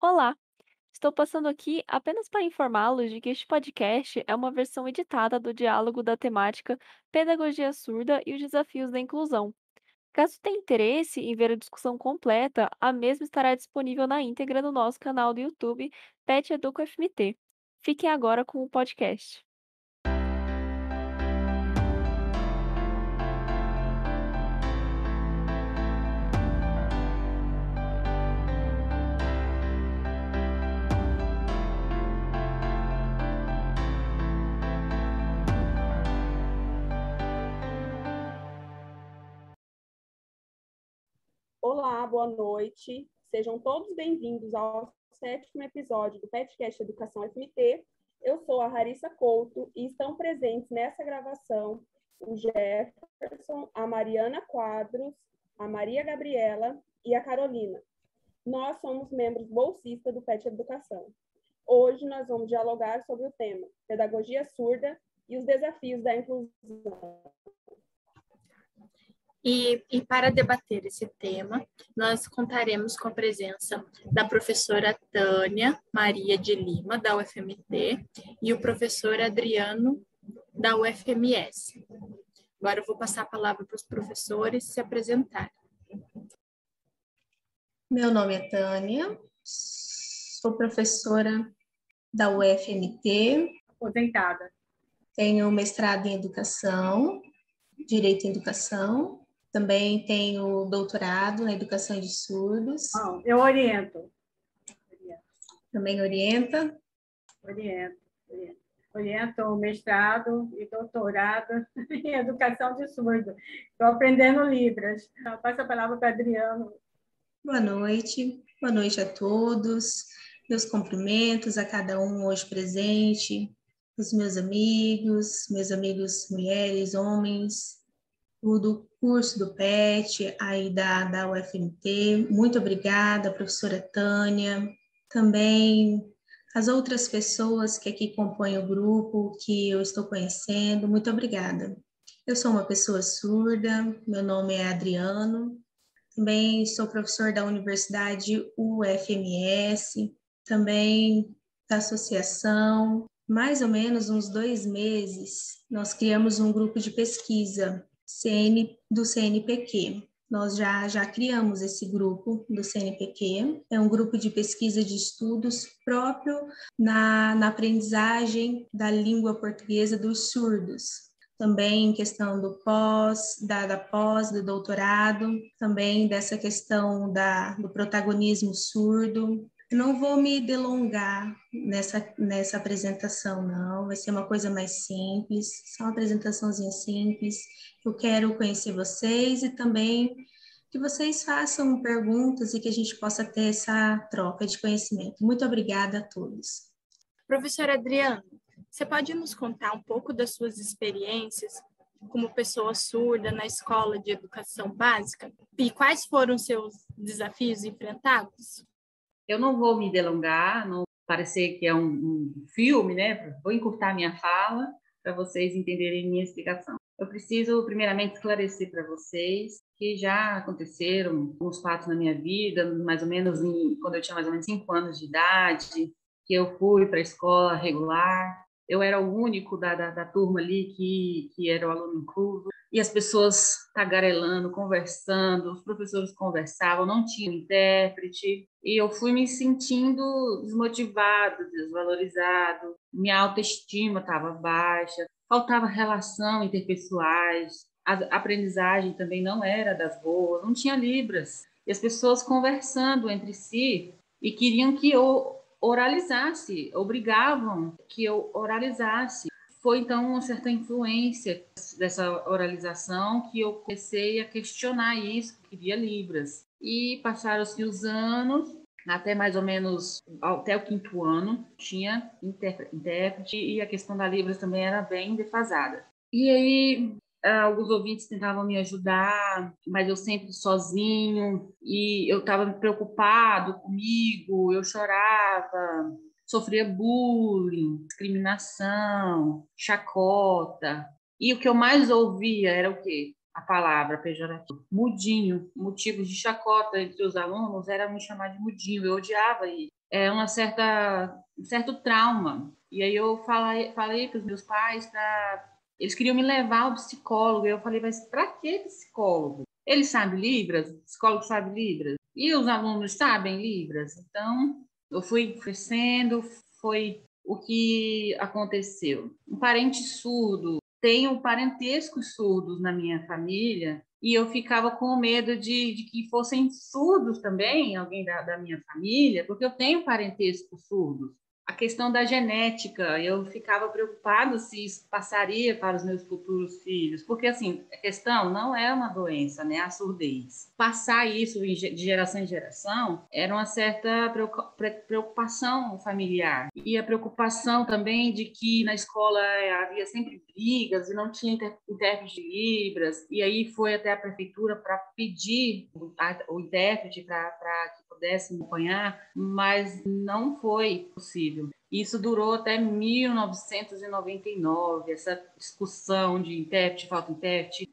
Olá, estou passando aqui apenas para informá-los de que este podcast é uma versão editada do diálogo da temática Pedagogia Surda e os Desafios da Inclusão. Caso tenha interesse em ver a discussão completa, a mesma estará disponível na íntegra no nosso canal do YouTube PET Educa FMT. Fiquem agora com o podcast. Olá, boa noite. Sejam todos bem-vindos ao sétimo episódio do podcast Educação FMT. Eu sou a Larissa Couto e estão presentes nessa gravação o Jefferson, a Mariana Quadros, a Maria Gabriela e a Carolina. Nós somos membros bolsistas do PET Educação. Hoje nós vamos dialogar sobre o tema Pedagogia Surda e os desafios da inclusão. E para debater esse tema, nós contaremos com a presença da professora Tânia Maria de Lima, da UFMT, e o professor Adriano, da UFMS. Agora eu vou passar a palavra para os professores se apresentarem. Meu nome é Tânia, sou professora da UFMT, Aposentada. tenho mestrado em Educação, Direito em Educação, também tenho doutorado na Educação de Surdos. Eu oriento. Também orienta. Oriento o mestrado e doutorado em Educação de Surdo. Estou aprendendo Libras. Eu passo a palavra para Adriano. Boa noite a todos. Meus cumprimentos a cada um hoje presente, os meus amigos mulheres, homens, do curso do PET, aí da UFMT. Muito obrigada, professora Tânia. Também as outras pessoas que aqui compõem o grupo, que eu estou conhecendo. Muito obrigada. Eu sou uma pessoa surda, meu nome é Adriano. Também sou professor da Universidade UFMS, também da associação. Mais ou menos uns 2 meses, nós criamos um grupo de pesquisa do CNPq. Nós já criamos esse grupo do CNPq. É um grupo de pesquisa de estudos próprio na aprendizagem da língua portuguesa dos surdos. Também em questão do do doutorado, também dessa questão do protagonismo surdo. Eu não vou me delongar nessa apresentação, não. Vai ser uma coisa mais simples, só uma apresentaçãozinha simples. Eu quero conhecer vocês e também que vocês façam perguntas e que a gente possa ter essa troca de conhecimento. Muito obrigada a todos. Professora Adriano, você pode nos contar um pouco das suas experiências como pessoa surda na escola de educação básica? E quais foram os seus desafios enfrentados? Eu não vou me delongar, não parecer que é um filme, né? Vou encurtar minha fala para vocês entenderem minha explicação. Eu preciso, primeiramente, esclarecer para vocês que já aconteceram alguns fatos na minha vida, mais ou menos quando eu tinha mais ou menos 5 anos de idade, que eu fui para a escola regular. Eu era o único da turma ali que era o aluno incluso. E as pessoas tagarelando, conversando, os professores conversavam, não tinha intérprete. E eu fui me sentindo desmotivado, desvalorizado. Minha autoestima estava baixa, faltava relação interpessoais. A aprendizagem também não era das boas, não tinha libras. E as pessoas conversando entre si e queriam que eu oralizasse, obrigavam que eu oralizasse. Foi, então, uma certa influência dessa oralização que eu comecei a questionar isso, que queria Libras. E passaram-se os anos, até mais ou menos, até o 5º ano, tinha intérprete e a questão da Libras também era bem defasada. E aí, alguns ouvintes tentavam me ajudar, mas eu sempre sozinho, e eu estava preocupado comigo, eu chorava, sofria bullying, discriminação, chacota. E o que eu mais ouvia era o quê? A palavra pejorativa. Mudinho. Motivos de chacota entre os alunos era me chamar de mudinho. Eu odiava isso. um certo trauma. E aí eu falei para os meus pais, eles queriam me levar ao psicólogo. E eu falei, mas para que psicólogo? Ele sabe Libras? O psicólogo sabe Libras? E os alunos sabem Libras? Então, eu fui crescendo, foi o que aconteceu. Um parente surdo, tenho parentescos surdos na minha família, e eu ficava com medo de que fossem surdos também, alguém da minha família, porque eu tenho parentescos surdos. A questão da genética, eu ficava preocupado se isso passaria para os meus futuros filhos, porque assim, a questão não é uma doença, né, a surdez. Passar isso de geração em geração era uma certa preocupação familiar. E a preocupação também de que na escola havia sempre brigas e não tinha intérprete de Libras, e aí foi até a prefeitura para pedir o intérprete para que pudesse acompanhar, mas não foi possível. Isso durou até 1999, essa discussão de intérprete, falta de intérprete,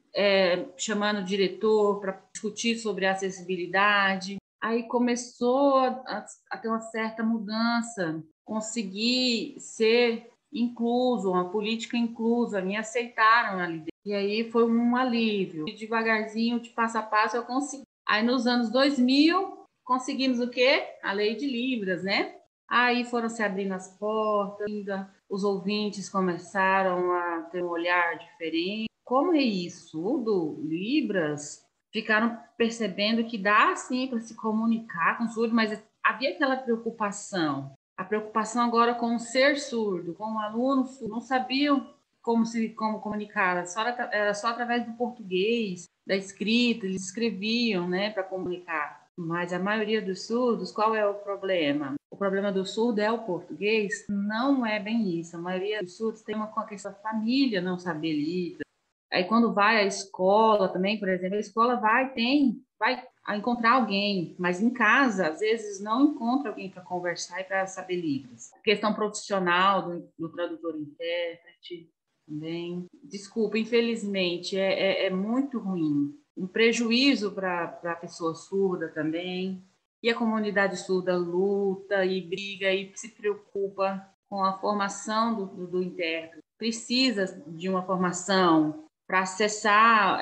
chamando o diretor para discutir sobre a acessibilidade. Aí começou a ter uma certa mudança, conseguir ser incluso, uma política inclusa, me aceitaram ali. E aí foi um alívio. E devagarzinho, de passo a passo, eu consegui. Aí nos anos 2000, conseguimos o quê? A lei de Libras, né? Aí foram se abrindo as portas, os ouvintes começaram a ter um olhar diferente. Como é isso? Do Libras ficaram percebendo que dá sim para se comunicar com o surdo, mas havia aquela preocupação. A preocupação agora com o ser surdo, com o aluno surdo, não sabiam como comunicar, era só através do português, da escrita, eles escreviam, né, para comunicar. Mas a maioria dos surdos, qual é o problema? O problema do surdo é o português? Não é bem isso. A maioria dos surdos tem com a questão da família não saber Libras. Aí quando vai à escola também, por exemplo, a escola vai encontrar alguém, mas em casa, às vezes, não encontra alguém para conversar e para saber Libras. Questão profissional do tradutor-intérprete também. Desculpa, infelizmente, é muito ruim. Um prejuízo para a pessoa surda também. E a comunidade surda luta e briga e se preocupa com a formação do intérprete. Precisa de uma formação para acessar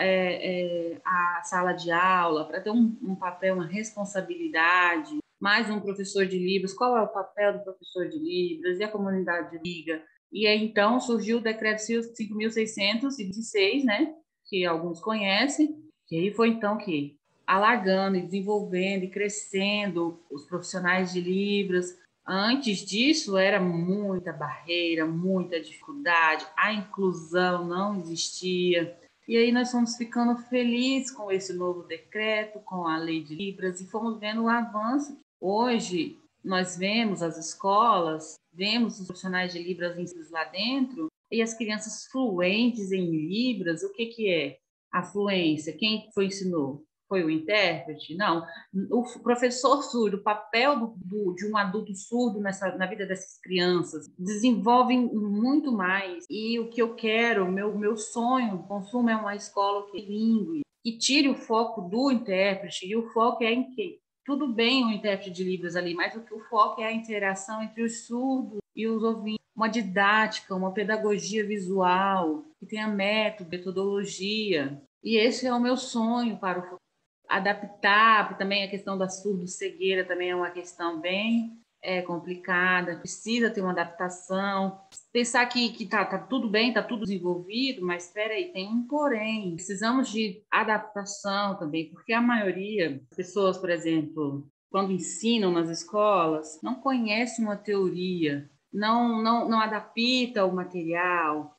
a sala de aula, para ter um papel, uma responsabilidade. Mais um professor de Libras, qual é o papel do professor de Libras? E a comunidade liga? E aí, então, surgiu o Decreto 5.626, né, que alguns conhecem, que aí foi, então, que alargando e desenvolvendo e crescendo os profissionais de Libras. Antes disso, era muita barreira, muita dificuldade, a inclusão não existia. E aí nós fomos ficando felizes com esse novo decreto, com a lei de Libras, e fomos vendo o avanço. Hoje, nós vemos as escolas, vemos os profissionais de Libras inseridos lá dentro, e as crianças fluentes em Libras. O que é a fluência? Quem foi ensinou? Foi o intérprete? Não. O professor surdo, o papel de um adulto surdo na vida dessas crianças, desenvolve muito mais. E o que eu quero, meu sonho, o consumo é uma escola que é bilíngue, que tire o foco do intérprete, e o foco é em quê? Tudo bem o intérprete de Libras ali, mas o foco é a interação entre os surdos e os ouvintes. Uma didática, uma pedagogia visual, que tenha método, metodologia. E esse é o meu sonho para o futuro. Adaptar, também a questão da surdo-cegueira também é uma questão bem complicada, precisa ter uma adaptação. Pensar que tá tudo bem, tá tudo desenvolvido, mas espera aí, tem um porém. Precisamos de adaptação também, porque a maioria das pessoas, por exemplo, quando ensinam nas escolas, não conhece uma teoria, não adapta o material.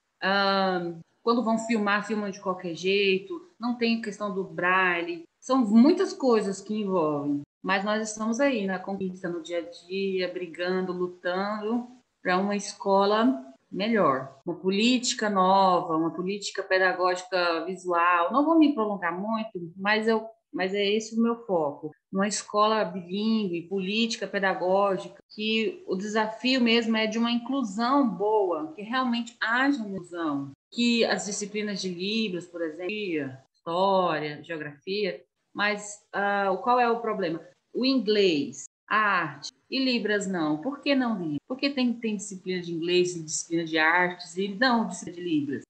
Quando vão filmar, filmam de qualquer jeito, não tem questão do braille. São muitas coisas que envolvem, mas nós estamos aí na conquista, no dia a dia, brigando, lutando para uma escola melhor, uma política nova, uma política pedagógica visual. Não vou me prolongar muito, mas é esse o meu foco. Uma escola bilíngue, política pedagógica, que o desafio mesmo é de uma inclusão boa, que realmente haja inclusão, que as disciplinas de Libras, por exemplo, história, geografia, mas qual é o problema? O inglês. a arte. E Libras não. Por que não Libras? Porque tem disciplina de inglês e disciplina de artes e não disciplina de Libras.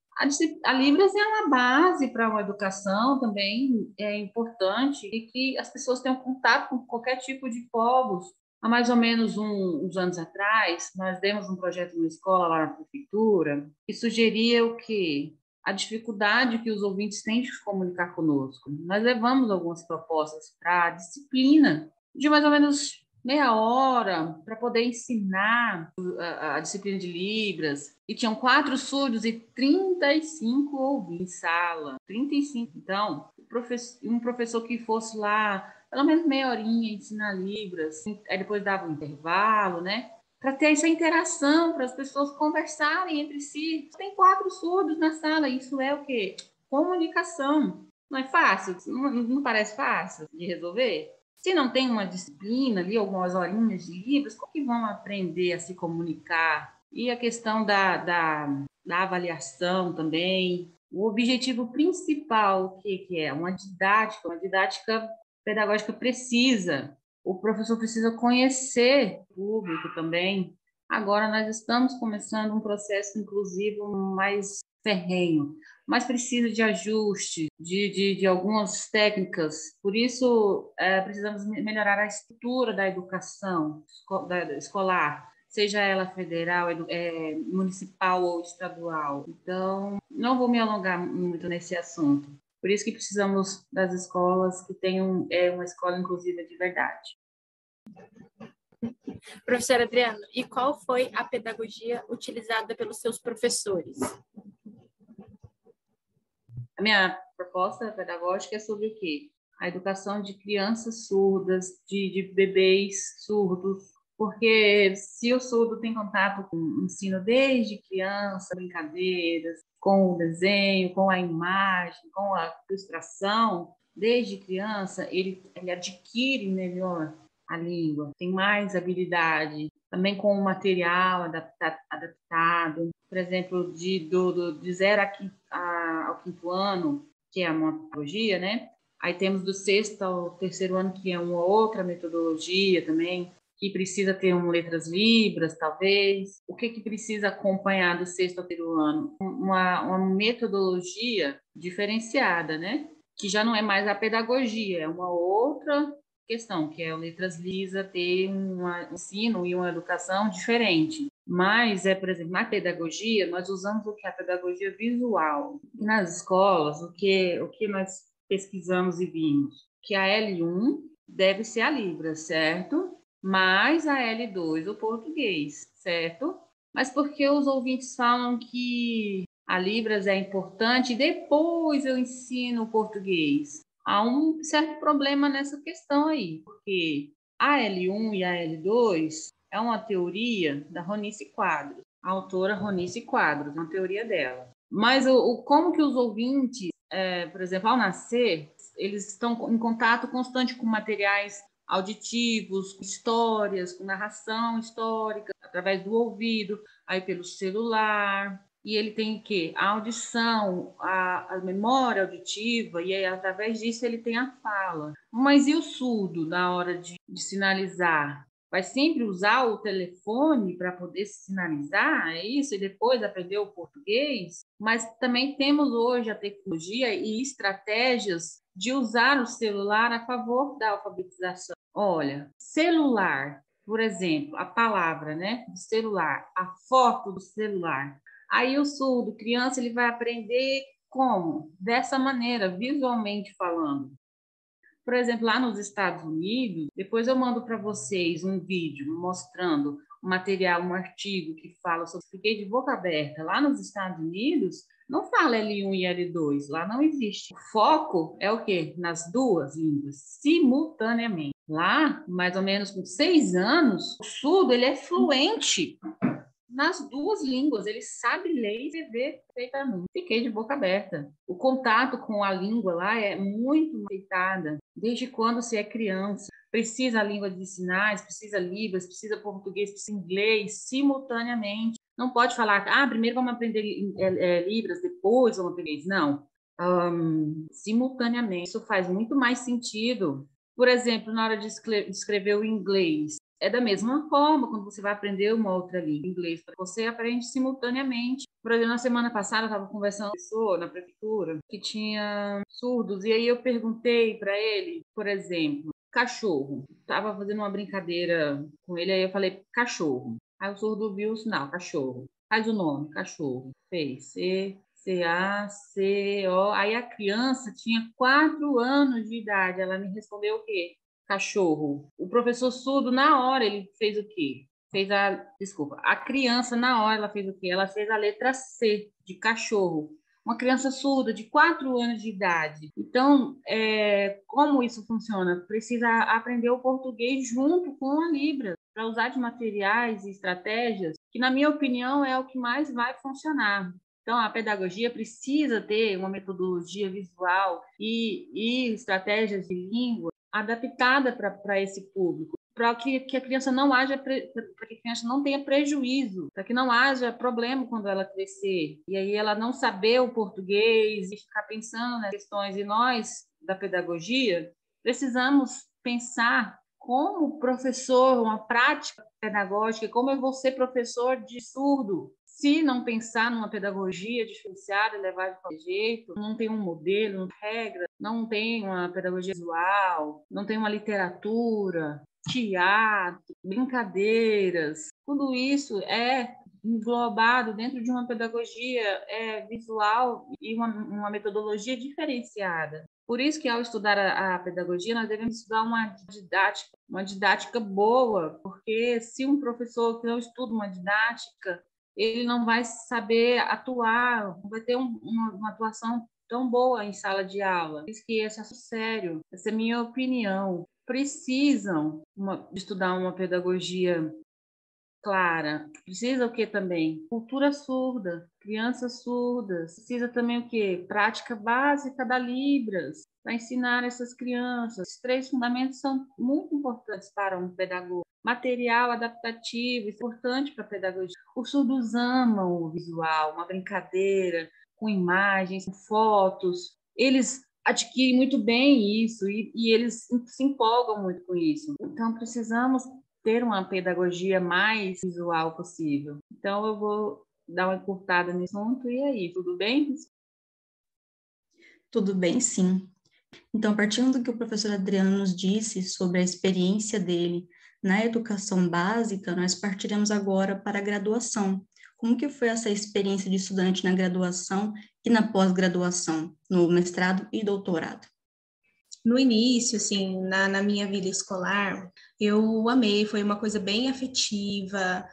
A Libras é uma base para uma educação também é importante e que as pessoas tenham contato com qualquer tipo de povos. Há mais ou menos uns anos atrás, nós demos um projeto na escola, lá na prefeitura, que sugeria o quê? A dificuldade que os ouvintes têm de se comunicar conosco. Nós levamos algumas propostas para a disciplina, de mais ou menos meia hora, para poder ensinar a disciplina de Libras. E tinham 4 surdos e 35 ouvintes em sala. 35. Então, um professor que fosse lá, pelo menos meia horinha, ensinar Libras. Aí depois dava um intervalo, né? Para ter essa interação, para as pessoas conversarem entre si. Tem 4 surdos na sala, isso é o quê? Comunicação. Não é fácil? Não parece fácil de resolver? Se não tem uma disciplina ali, algumas horinhas de Libras, como que vão aprender a se comunicar? E a questão da avaliação também. O objetivo principal, o que é? Uma didática pedagógica precisa. O professor precisa conhecer o público também. Agora nós estamos começando um processo inclusivo mais ferrenho, mas precisa de ajuste, de algumas técnicas. Por isso, precisamos melhorar a estrutura da educação escolar, seja ela federal, municipal ou estadual. Então, não vou me alongar muito nesse assunto. Por isso que precisamos das escolas que tenham uma escola inclusiva de verdade. Professora Adriana, e qual foi a pedagogia utilizada pelos seus professores? A minha proposta pedagógica é sobre o quê? A educação de crianças surdas, de bebês surdos, porque se o surdo tem contato com o ensino desde criança, brincadeiras, com o desenho, com a imagem, com a ilustração, desde criança, ele adquire melhor a língua, tem mais habilidade, também com o material adaptado, por exemplo, de 0 ao 5º ano, que é uma pedagogia, né? Aí temos do 6º ao 3º ano, que é uma outra metodologia também, que precisa ter letras Libras, talvez. O que precisa acompanhar do 6º ao 3º ano? Uma metodologia diferenciada, né? Que já não é mais a pedagogia, é uma outra questão, que é o Letras Lisa ter um ensino e uma educação diferente. Mas, por exemplo, na pedagogia, nós usamos o que é a pedagogia visual. E nas escolas, o que nós pesquisamos e vimos? Que a L1 deve ser a Libras, certo? Mais a L2, o português, certo? Mas por que os ouvintes falam que a Libras é importante e depois eu ensino o português? Há um certo problema nessa questão aí, porque a L1 e a L2 é uma teoria da Ronice Quadros, a autora Ronice Quadros, uma teoria dela. Mas como que os ouvintes, por exemplo, ao nascer, eles estão em contato constante com materiais auditivos, com histórias, com narração histórica, através do ouvido, aí pelo celular. E ele tem o quê? A audição, a memória auditiva, e aí, através disso ele tem a fala. Mas e o surdo na hora de sinalizar? Vai sempre usar o telefone para poder sinalizar, é isso? E depois aprender o português? Mas também temos hoje a tecnologia e estratégias de usar o celular a favor da alfabetização. Olha, celular, por exemplo, a palavra, né, do celular, a foto do celular. Aí o surdo, criança, ele vai aprender como? Dessa maneira, visualmente falando. Por exemplo, lá nos Estados Unidos, depois eu mando para vocês um vídeo mostrando um material, um artigo que fala sobre fiquei de boca aberta. Lá nos Estados Unidos, não fala L1 e L2, lá não existe. O foco é o quê? Nas duas línguas, simultaneamente. Lá, mais ou menos com 6 anos, o surdo ele é fluente nas duas línguas, ele sabe ler e escrever perfeitamente. Fiquei de boca aberta. O contato com a língua lá é muito aceitada, desde quando se é criança. Precisa a língua de sinais, precisa Libras, precisa português, precisa inglês, simultaneamente. Não pode falar, primeiro vamos aprender Libras, depois vamos aprender inglês. Não. Simultaneamente. Isso faz muito mais sentido Por exemplo, na hora de escrever o inglês, é da mesma forma quando você vai aprender uma outra língua, inglês, você aprende simultaneamente. Por exemplo, na semana passada eu estava conversando com uma pessoa na prefeitura que tinha surdos, e aí eu perguntei para ele, por exemplo, cachorro. Estava fazendo uma brincadeira com ele, aí eu falei cachorro. Aí o surdo viu o sinal, cachorro. Faz o nome, cachorro. Fez. C-A-C-O. Aí a criança tinha 4 anos de idade. Ela me respondeu o quê? Cachorro. O professor surdo, na hora, ele fez o quê? Desculpa. A criança, na hora, ela fez o quê? Ela fez a letra C, de cachorro. Uma criança surda de 4 anos de idade. Então, como isso funciona? Precisa aprender o português junto com a Libras, para usar de materiais e estratégias que, na minha opinião, é o que mais vai funcionar. Então, a pedagogia precisa ter uma metodologia visual e estratégias de língua adaptada para esse público, para que a criança não haja, para que a criança não tenha prejuízo, para que não haja problema quando ela crescer. E aí ela não saber o português e ficar pensando nas questões. E nós, da pedagogia, precisamos pensar como professor, uma prática pedagógica, como eu vou ser professor de surdo, se não pensar numa pedagogia diferenciada e levar de qualquer jeito, não tem um modelo, não tem regra, não tem uma pedagogia visual, não tem uma literatura, teatro, brincadeiras, tudo isso é englobado dentro de uma pedagogia visual e uma metodologia diferenciada. Por isso que, ao estudar a pedagogia, nós devemos estudar uma didática boa, porque se um professor que não estuda uma didática, ele não vai saber atuar, não vai ter uma atuação tão boa em sala de aula. Isso que esse é sério, essa é a minha opinião. Precisam estudar uma pedagogia clara. Precisa o que também? Cultura surda, crianças surdas. Precisa também o que? Prática básica da Libras, para ensinar essas crianças. Os 3 fundamentos são muito importantes para um pedagogo. Material adaptativo, importante para a pedagogia. Os surdos amam o visual, uma brincadeira com imagens, com fotos. Eles adquirem muito bem isso e eles se empolgam muito com isso. Então, precisamos ter uma pedagogia mais visual possível. Então, eu vou dar uma encurtada nesse assunto. E aí, tudo bem? Tudo bem, sim. Então, partindo do que o professor Adriano nos disse sobre a experiência dele na educação básica, nós partiremos agora para a graduação. Como que foi essa experiência de estudante na graduação e na pós-graduação, no mestrado e doutorado? No início, assim, na minha vida escolar, eu amei, foi uma coisa bem afetiva,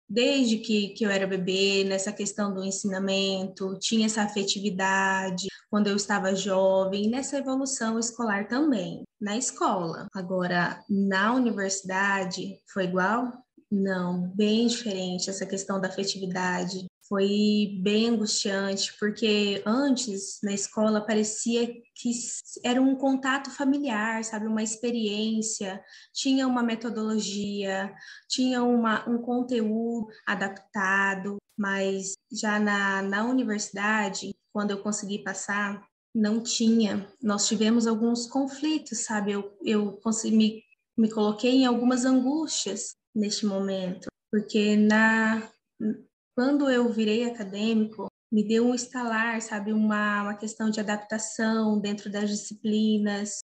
desde que eu era bebê, nessa questão do ensinamento, tinha essa afetividade quando eu estava jovem, nessa evolução escolar também, na escola. Agora, na universidade, foi igual? Não, bem diferente essa questão da afetividade. Foi bem angustiante, porque antes, na escola, parecia que era um contato familiar, sabe? Uma experiência, tinha uma metodologia, tinha um conteúdo adaptado, mas já na universidade, quando eu consegui passar, não tinha. Nós tivemos alguns conflitos, sabe? Eu consegui, me coloquei em algumas angústias neste momento, porque quando eu virei acadêmico, me deu um estalar, sabe, uma questão de adaptação dentro das disciplinas.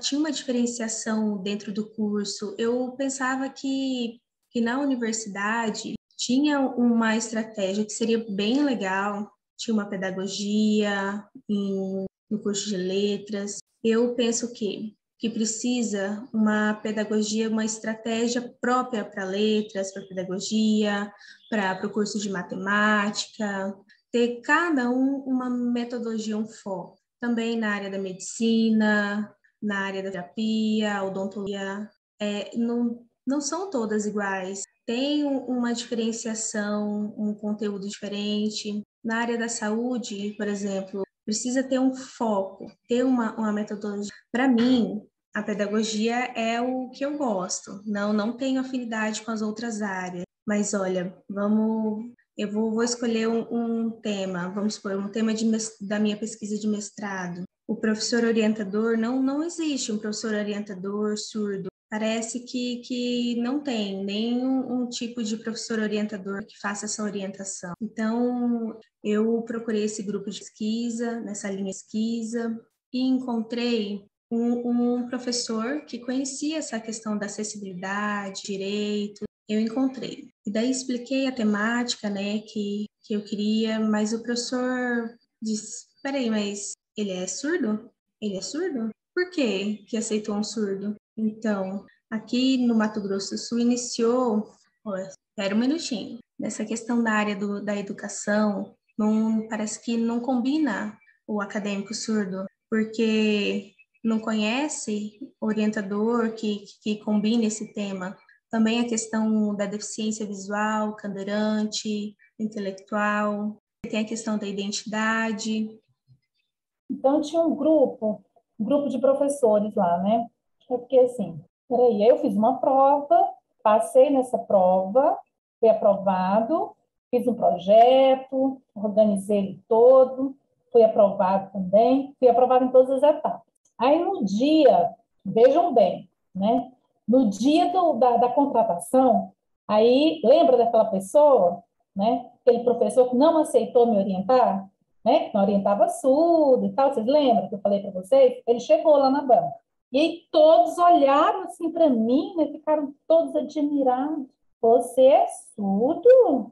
Tinha uma diferenciação dentro do curso. Eu pensava que na universidade tinha uma estratégia que seria bem legal, tinha uma pedagogia no curso de letras. Eu penso que precisa uma pedagogia, uma estratégia própria para letras, para pedagogia, para o curso de matemática, ter cada uma metodologia, um foco. Também na área da medicina, na área da terapia, odontologia, não são todas iguais. Tem uma diferenciação, um conteúdo diferente. Na área da saúde, por exemplo, precisa ter um foco, ter uma metodologia. Para mim, a pedagogia é o que eu gosto. Não tenho afinidade com as outras áreas. Mas, olha, eu vou escolher um tema, vamos supor, um tema da minha pesquisa de mestrado. o professor orientador, não existe um professor orientador surdo. Parece que não tem nenhum tipo de professor orientador que faça essa orientação. Então, eu procurei esse grupo de pesquisa, nessa linha de pesquisa, e encontrei um professor que conhecia essa questão da acessibilidade, direito, eu encontrei. E daí expliquei a temática, né, que eu queria, mas o professor disse, peraí, mas ele é surdo? Ele é surdo? Por que aceitou um surdo? Então, aqui no Mato Grosso do Sul iniciou, espera um minutinho, nessa questão da área da educação, parece que não combina o acadêmico surdo, porque não conhece orientador que combine esse tema. Também a questão da deficiência visual, cadeirante, intelectual, tem a questão da identidade. Então, tinha um grupo de professores lá, né? Eu fiquei assim, peraí, aí eu fiz uma prova, passei nessa prova, fui aprovado, fiz um projeto, organizei ele todo, fui aprovado também, fui aprovado em todas as etapas. Aí, no dia, vejam bem, né? No dia da contratação, aí, lembra daquela pessoa, né? Aquele professor que não aceitou me orientar? Né? Que não orientava surdo e tal, vocês lembram que eu falei para vocês? Ele chegou lá na banca. E aí todos olharam assim para mim, né? Ficaram todos admirados. Você é surdo?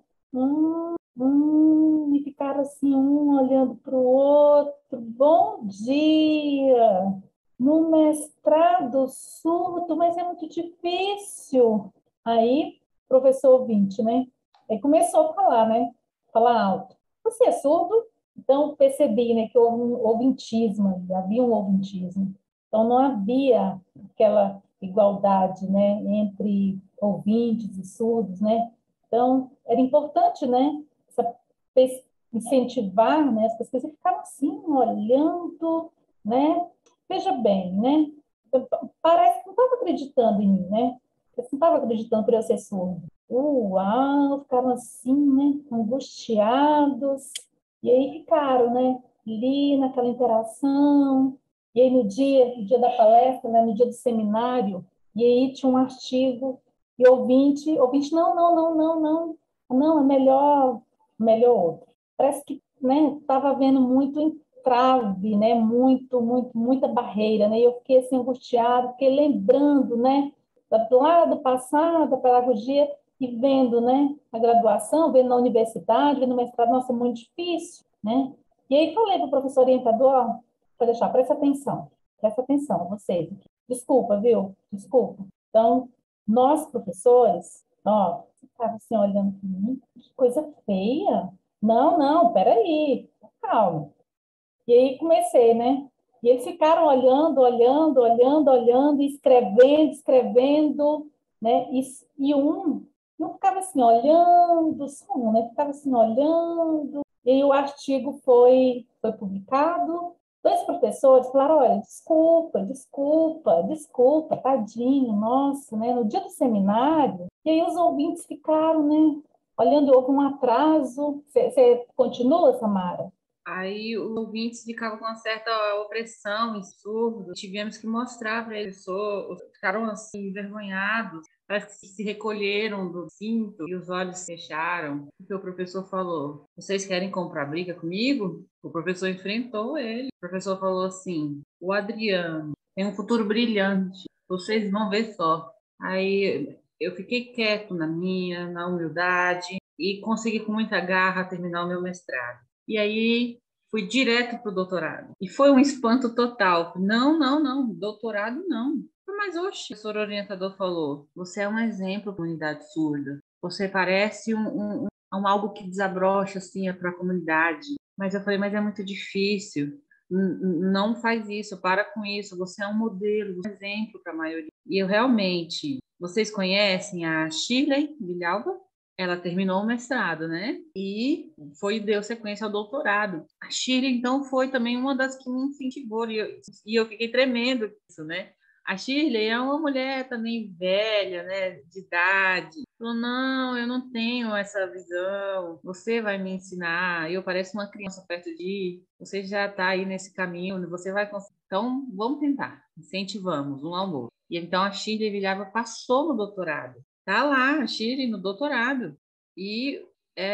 E ficaram assim, um olhando para o outro. Bom dia! No mestrado surdo, mas é muito difícil. Aí, professor ouvinte, né? Aí começou a falar, né? Falar alto. Você é surdo? Então, percebi, né, que houve um ouvintismo, havia um ouvintismo. Então, não havia aquela igualdade, né, entre ouvintes e surdos, né? Então, era importante, né, incentivar, né, as pessoas ficavam assim, olhando, né? Veja bem, né? Parece que não estava acreditando em mim, né? Eles não estavam acreditando por eu ser surdo. Uau, ficaram assim, né? Angustiados. E aí ficaram, né? Ali naquela interação. E aí no dia da palestra, né? No dia do seminário, e aí tinha um artigo, e ouvinte, não, é melhor outro. Parece que, né? Estava havendo muito entrave, né? Muita barreira, né? E eu fiquei assim angustiada, fiquei lembrando, né? Lá do passado, da pedagogia, e vendo, né, a graduação, vendo na universidade, vendo no mestrado, nossa, muito difícil, né? E aí falei para o professor orientador, para deixar, presta atenção, vocês. Desculpa, viu? Desculpa. Então, nós, professores, ó, ficava assim olhando para mim, que coisa feia. Não, peraí, calma. E aí comecei, né? E eles ficaram olhando, escrevendo, né? E um ficava assim, olhando, só um, né? Ficava assim, olhando. E aí o artigo foi publicado. Dois professores falaram, olha, desculpa, tadinho, nossa, né? No dia do seminário. E aí os ouvintes ficaram, né? Olhando, houve um atraso. Você continua, Samara? Aí os ouvintes ficavam com uma certa opressão, em surdo. Tivemos que mostrar para eles, ficaram assim, envergonhados. Parece que se recolheram do cinto e os olhos fecharam. O que o professor falou? Vocês querem comprar briga comigo? O professor enfrentou ele. O professor falou assim, o Adriano tem um futuro brilhante. Vocês vão ver só. Aí eu fiquei quieto na humildade, e consegui com muita garra terminar o meu mestrado. E aí fui direto para o doutorado. E foi um espanto total. Não, doutorado não. Mas, oxe, o professor orientador falou, você é um exemplo para a comunidade surda. Você parece algo que desabrocha assim, para a comunidade. Mas eu falei, mas é muito difícil. Não faz isso, para com isso. Você é um modelo, você é um exemplo para a maioria. E eu realmente... Vocês conhecem a Shirley Villalba? Ela terminou o mestrado, né? E deu sequência ao doutorado. A Shirley, então, foi também uma das que me incentivou. E eu fiquei tremendo com isso, né? A Shirley é uma mulher também velha, né, de idade. Falou, não, eu não tenho essa visão. Você vai me ensinar. Eu pareço uma criança perto de... Você já está aí nesse caminho, você vai conseguir. Então, vamos tentar. Incentivamos um ao outro. E então a Shirley Vilhava passou no doutorado. Está lá, a Shirley no doutorado. E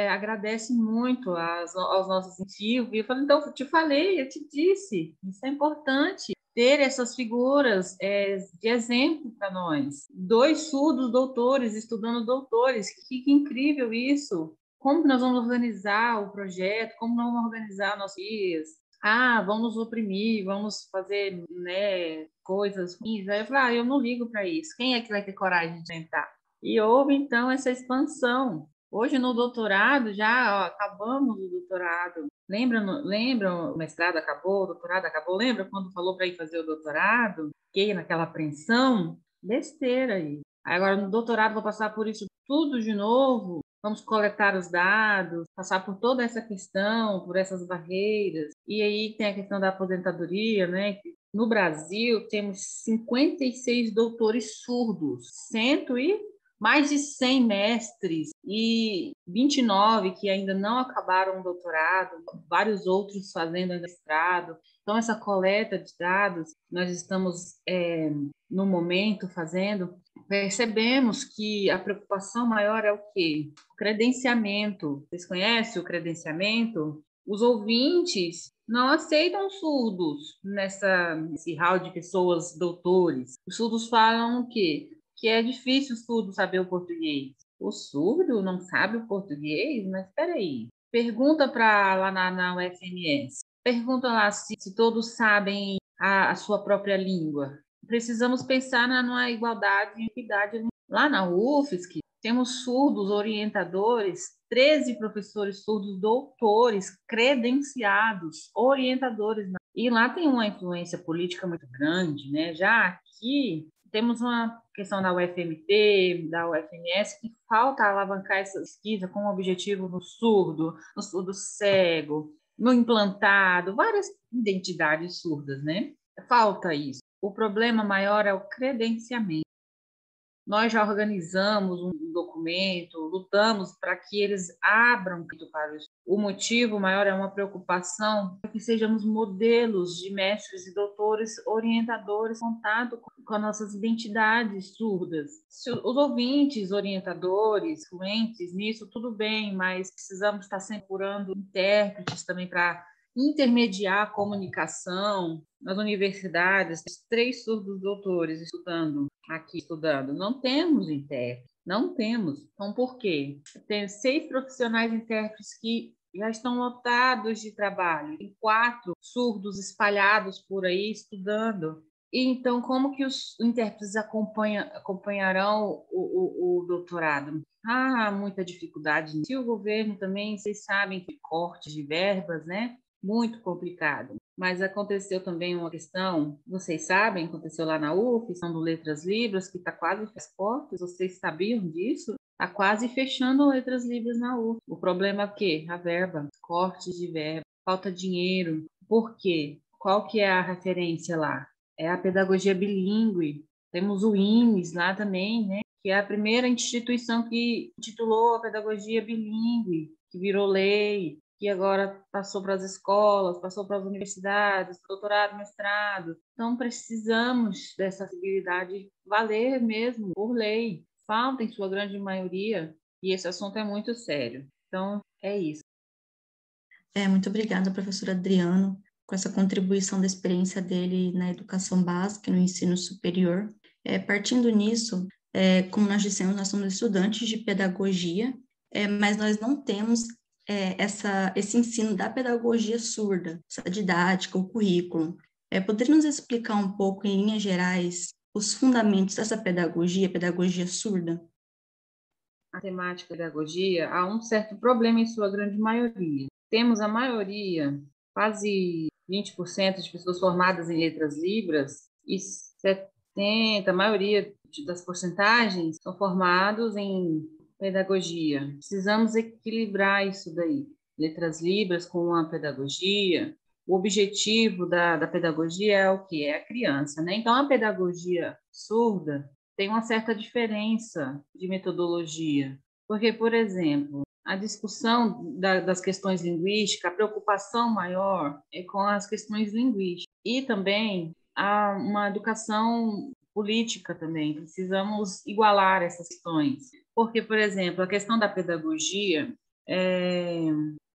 agradece muito aos nossos incentivos. E eu falei, então, eu te falei, eu te disse. Isso é importante. Ter essas figuras de exemplo para nós. 2 surdos doutores estudando doutores. Que incrível isso! Como que nós vamos organizar o projeto? Como nós vamos organizar nossos dias? Vamos nos oprimir, vamos fazer, né, coisas ruins. Aí eu falei, eu não ligo para isso. Quem é que vai ter coragem de tentar? E houve, então, essa expansão. Hoje, no doutorado, já acabamos o doutorado. Lembra, o mestrado acabou, o doutorado acabou? Lembra quando falou para ir fazer o doutorado? Fiquei naquela apreensão? Besteira aí. Agora, no doutorado, vou passar por isso tudo de novo. Vamos coletar os dados, passar por toda essa questão, por essas barreiras. E aí tem a questão da aposentadoria, né? No Brasil, temos 56 doutores surdos, mais de 100 mestres e 29 que ainda não acabaram o doutorado, vários outros fazendo mestrado. Então, essa coleta de dados, nós estamos, no momento, fazendo, percebemos que a preocupação maior é o quê? O credenciamento. Vocês conhecem o credenciamento? Os ouvintes não aceitam surdos nesse hall de pessoas doutores. Os surdos falam o quê? Que é difícil o surdo saber o português. O surdo não sabe o português? Mas espera aí. Pergunta lá na UFMS. Pergunta lá se todos sabem a sua própria língua. Precisamos pensar numa igualdade e equidade. Lá na UFSC, temos surdos orientadores, 13 professores surdos doutores, credenciados, orientadores. E lá tem uma influência política muito grande, né? Já aqui temos uma questão da UFMT, da UFMS, que falta alavancar essa pesquisa com o objetivo no surdo cego, no implantado, várias identidades surdas, né? Falta isso. O problema maior é o credenciamento. Nós já organizamos um documento, lutamos para que eles abram para isso. O motivo maior é uma preocupação para que sejamos modelos de mestres e doutores orientadores, contato com as nossas identidades surdas. Se os ouvintes, orientadores, fluentes nisso, tudo bem, mas precisamos estar sempre procurando intérpretes também para intermediar a comunicação. Nas universidades, 3 surdos doutores estudando. Não temos intérprete, não temos. Então, por quê? Tem 6 profissionais intérpretes que já estão lotados de trabalho, tem 4 surdos espalhados por aí estudando. E, então, como que os intérpretes acompanharão o doutorado? Muita dificuldade. E o governo também, vocês sabem que cortes de verbas, né? Muito complicado. Mas aconteceu também uma questão, vocês sabem, aconteceu lá na UF, questão do Letras Libras, que está quase fechando as portas, vocês sabiam disso? Está quase fechando Letras Libras na UF. O problema é o quê? A verba, cortes de verba, falta dinheiro. Por quê? Qual que é a referência lá? É a pedagogia bilíngue. Temos o INES lá também, né? Que é a primeira instituição que titulou a pedagogia bilíngue, que virou lei, que agora passou para as escolas, passou para as universidades, doutorado, mestrado. Então, precisamos dessa acessibilidade valer mesmo por lei. Falta, em sua grande maioria, e esse assunto é muito sério. Então, é isso. Muito obrigada, professor Adriano, com essa contribuição da experiência dele na educação básica e no ensino superior. Partindo nisso, como nós dissemos, nós somos estudantes de pedagogia, mas nós não temos esse ensino da pedagogia surda, essa didática, o currículo. Poderia nos explicar um pouco, em linhas gerais, os fundamentos dessa pedagogia surda? A temática da pedagogia há um certo problema em sua grande maioria. Temos a maioria, quase 20% de pessoas formadas em letras libras e 70%, a maioria das porcentagens são formados em pedagogia. Precisamos equilibrar isso daí. Letras libras com a pedagogia. o objetivo da pedagogia é o quê? É a criança, né? Então, a pedagogia surda tem uma certa diferença de metodologia, porque, por exemplo, a discussão das questões linguísticas, a preocupação maior é com as questões linguísticas e também há uma educação política também, precisamos igualar essas questões, porque, por exemplo, a questão da pedagogia,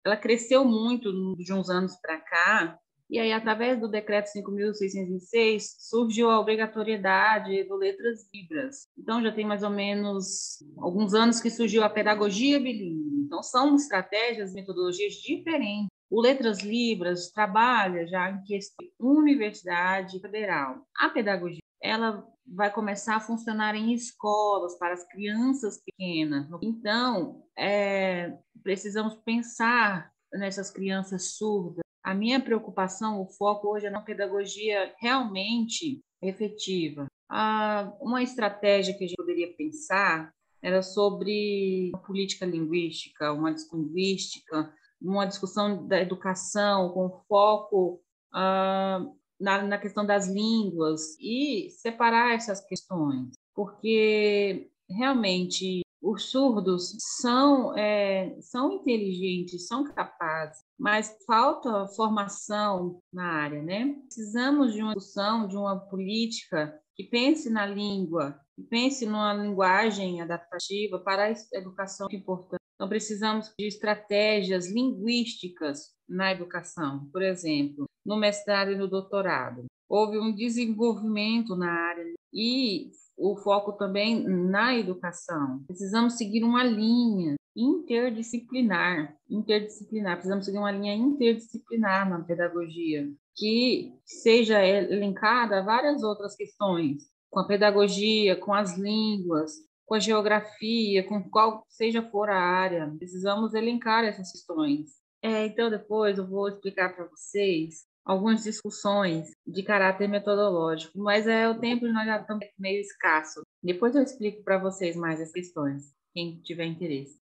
ela cresceu muito de uns anos para cá, e aí, através do Decreto 5.626, surgiu a obrigatoriedade do Letras Libras. Então, já tem mais ou menos alguns anos que surgiu a pedagogia bilíngue. Então, são estratégias, metodologias diferentes. O Letras Libras trabalha já em questão de universidade federal. A pedagogia, ela vai começar a funcionar em escolas para as crianças pequenas. Então, precisamos pensar nessas crianças surdas. A minha preocupação, o foco hoje é na pedagogia realmente efetiva. Uma estratégia que a gente poderia pensar era sobre política linguística, uma discussão da educação com foco na questão das línguas e separar essas questões, porque realmente os surdos são inteligentes, são capazes, mas falta formação na área, né? Precisamos de uma discussão, de uma política que pense na língua, que pense numa linguagem adaptativa para a educação importante. Então, precisamos de estratégias linguísticas na educação. Por exemplo, no mestrado e no doutorado, houve um desenvolvimento na área e o foco também na educação. Precisamos seguir uma linha interdisciplinar. Precisamos seguir uma linha interdisciplinar na pedagogia, que seja elencada a várias outras questões, com a pedagogia, com as línguas, com a geografia, com qual seja for a área. Precisamos elencar essas questões. Então, depois eu vou explicar para vocês algumas discussões de caráter metodológico, mas o tempo nós já estamos meio escasso. Depois eu explico para vocês mais as questões, quem tiver interesse.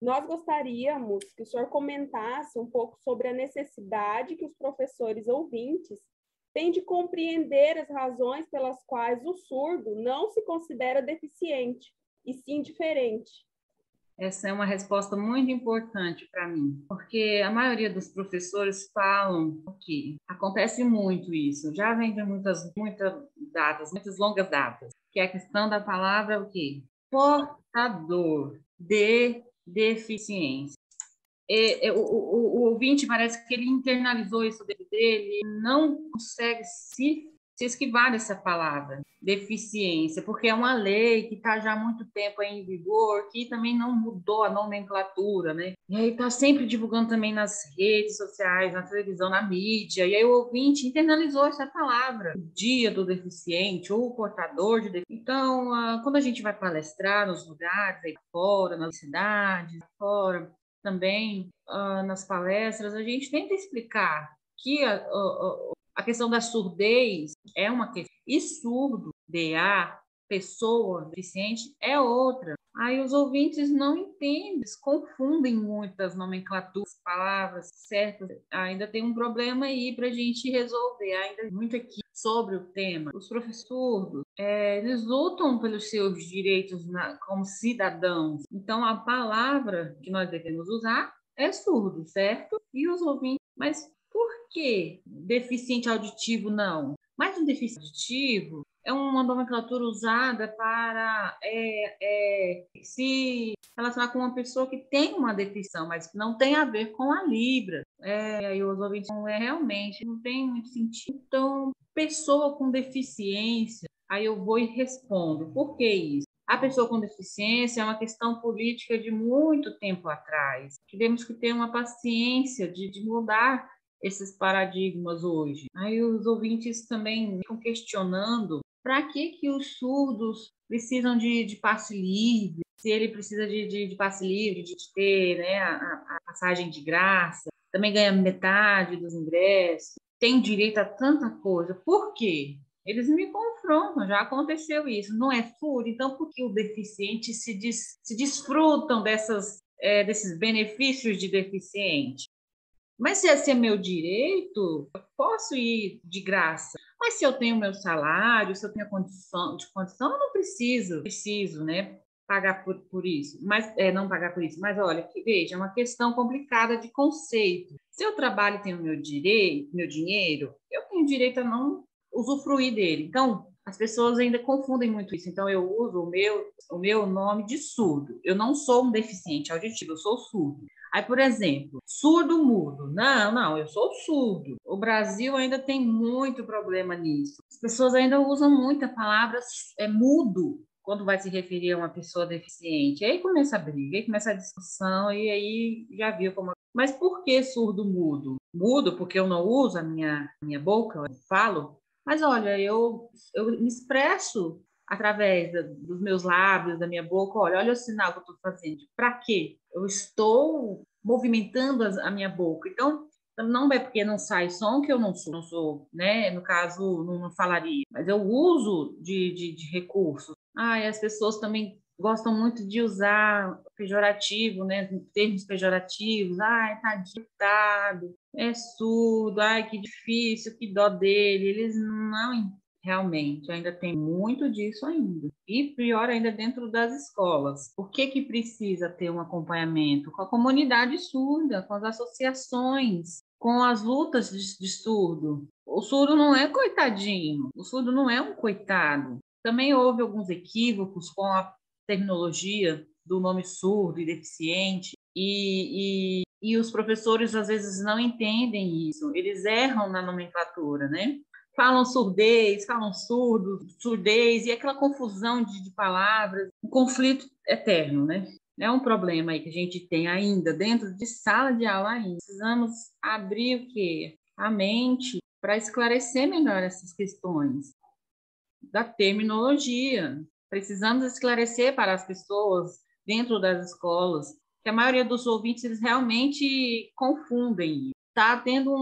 Nós gostaríamos que o senhor comentasse um pouco sobre a necessidade que os professores ouvintes têm de compreender as razões pelas quais o surdo não se considera deficiente, e sim diferente. Essa é uma resposta muito importante para mim, porque a maioria dos professores falam que acontece muito isso, já vem de muitas longas datas, que é a questão da palavra o quê? Portador de deficiência. O ouvinte parece que ele internalizou isso dentro dele e não consegue se esquivar dessa palavra, deficiência, porque é uma lei que está já há muito tempo em vigor, que também não mudou a nomenclatura, né? E aí está sempre divulgando também nas redes sociais, na televisão, na mídia, e aí o ouvinte internalizou essa palavra, o dia do deficiente, ou o portador de deficiência. Então, quando a gente vai palestrar nos lugares, aí fora, nas cidades, fora, também nas palestras, a gente tenta explicar que a questão da surdez é uma questão, e surdo, DA, pessoa deficiente, é outra. Aí os ouvintes não entendem, eles confundem muitas nomenclaturas, palavras certas. Ainda tem um problema aí para a gente resolver, ainda muito aqui sobre o tema. Os professores, eles lutam pelos seus direitos como cidadãos. Então, a palavra que nós devemos usar é surdo, certo? E os ouvintes, mas por que deficiente auditivo não? Mas um deficiente auditivo é uma nomenclatura usada para se relacionar com uma pessoa que tem uma deficiência, mas que não tem a ver com a Libra. Aí os ouvintes realmente não tem muito sentido. Então, pessoa com deficiência, aí eu vou e respondo. Por que isso? A pessoa com deficiência é uma questão política de muito tempo atrás. Temos que ter uma paciência de mudar esses paradigmas hoje. Aí os ouvintes também ficam questionando para que os surdos precisam de passe livre, se ele precisa de passe livre, de ter, né, a passagem de graça, também ganha metade dos ingressos, tem direito a tanta coisa. Por quê? Eles me confrontam, já aconteceu isso, não é fúria? Então, por que o deficiente se desfrutam desses benefícios de deficiente? Mas se esse é meu direito, eu posso ir de graça. Mas se eu tenho meu salário, se eu tenho condição, eu não preciso, né, pagar por isso. Mas não pagar por isso. Mas olha, veja, é uma questão complicada de conceito. Se eu trabalho e tenho meu dinheiro, eu tenho direito a não usufruir dele. Então, as pessoas ainda confundem muito isso. Então, eu uso o meu nome de surdo. Eu não sou um deficiente auditivo, eu sou surdo. Aí, por exemplo, surdo-mudo. Não, eu sou surdo. O Brasil ainda tem muito problema nisso. As pessoas ainda usam muito a palavra mudo quando vai se referir a uma pessoa deficiente. Aí começa a briga, aí começa a discussão, e aí já viu como... Mas por que surdo-mudo? Mudo porque eu não uso a minha boca, eu falo. Mas olha, eu me expresso através dos meus lábios, da minha boca. Olha o sinal que eu estou fazendo. Para quê? Eu estou movimentando a minha boca. Então, não é porque não sai som que eu não sou, né? No caso, não falaria. Mas eu uso de recursos. E as pessoas também gostam muito de usar pejorativo, né? Termos pejorativos. Tadinho, coitado, é surdo, que difícil, que dó dele. Eles não... Realmente, ainda tem muito disso ainda. E pior ainda dentro das escolas. Por que precisa ter um acompanhamento? Com a comunidade surda, com as associações, com as lutas de surdo. O surdo não é coitadinho, o surdo não é um coitado. Também houve alguns equívocos com a terminologia do nome surdo e deficiente, e os professores às vezes não entendem isso, eles erram na nomenclatura, né? Falam surdez, falam surdo, surdez, e aquela confusão de palavras, um conflito eterno, né? É um problema aí que a gente tem ainda dentro de sala de aula ainda. Precisamos abrir o quê? A mente para esclarecer melhor essas questões da terminologia. Precisamos esclarecer para as pessoas dentro das escolas que a maioria dos ouvintes eles realmente confundem. Está tendo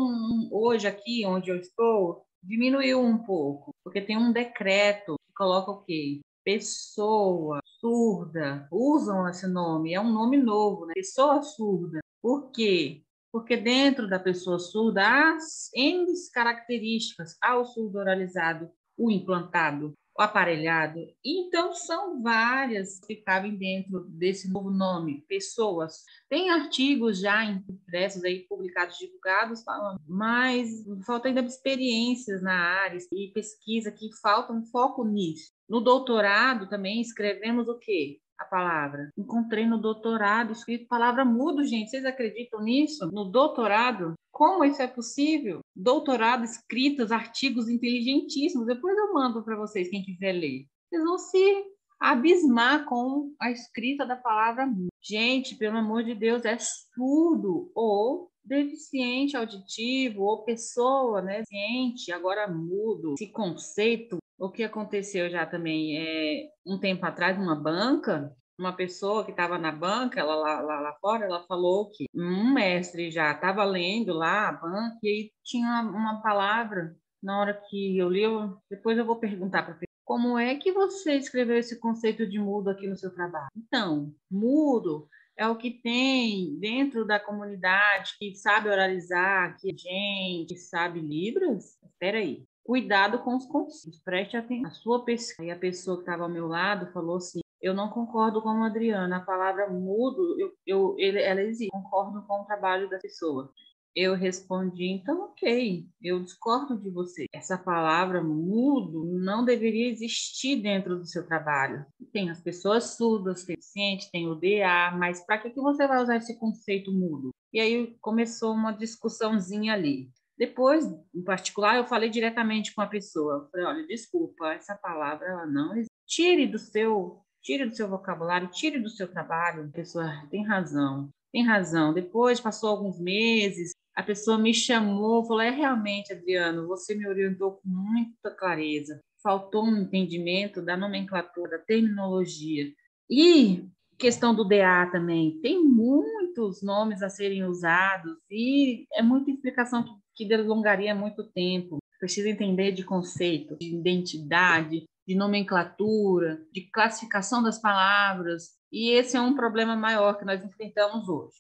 hoje aqui onde eu estou, diminuiu um pouco, porque tem um decreto que coloca o quê? Pessoa surda, usam esse nome, é um nome novo, né? Pessoa surda. Por quê? Porque dentro da pessoa surda há N características, há o surdo oralizado, o implantado, o aparelhado. Então, são várias que cabem dentro desse novo nome, pessoas. Tem artigos já impressos, aí, publicados, divulgados, falando, mas falta ainda experiências na área e pesquisa que falta um foco nisso. No doutorado também escrevemos o quê? A palavra. Encontrei no doutorado escrito palavra mudo, gente. Vocês acreditam nisso? No doutorado? Como isso é possível? Doutorado, escritas, artigos inteligentíssimos. Depois eu mando para vocês, quem quiser ler. Vocês vão se abismar com a escrita da palavra mudo. Gente, pelo amor de Deus, é surdo ou deficiente auditivo ou pessoa, né, deficiente, agora mudo. Esse conceito, o que aconteceu já também um tempo atrás, numa banca, uma pessoa que estava na banca, ela lá fora, ela falou que um mestre já estava lendo lá a banca e aí tinha uma palavra, na hora que eu li, depois eu vou perguntar para como é que você escreveu esse conceito de mudo aqui no seu trabalho? Então, mudo é o que tem dentro da comunidade que sabe oralizar, que gente sabe Libras. Espera aí. Cuidado com os conceitos, preste atenção. A sua pesquisa, e a pessoa que estava ao meu lado falou assim, eu não concordo com a Adriana, a palavra mudo, ela existe, concordo com o trabalho da pessoa. Eu respondi, então ok, eu discordo de você. Essa palavra mudo não deveria existir dentro do seu trabalho. Tem as pessoas surdas, tem deficiente, tem o DA, mas para que você vai usar esse conceito mudo? E aí começou uma discussãozinha ali. Depois, em particular, eu falei diretamente com a pessoa. Eu falei, olha, desculpa, essa palavra ela não existe. Tire do seu vocabulário, tire do seu trabalho. A pessoa tem razão. Tem razão. Depois, passou alguns meses, a pessoa me chamou, falou, realmente, Adriano, você me orientou com muita clareza. Faltou um entendimento da nomenclatura, da terminologia. E questão do DA também. Tem muitos nomes a serem usados e é muita explicação que delongaria muito tempo. Precisa entender de conceito, de identidade, de nomenclatura, de classificação das palavras. E esse é um problema maior que nós enfrentamos hoje.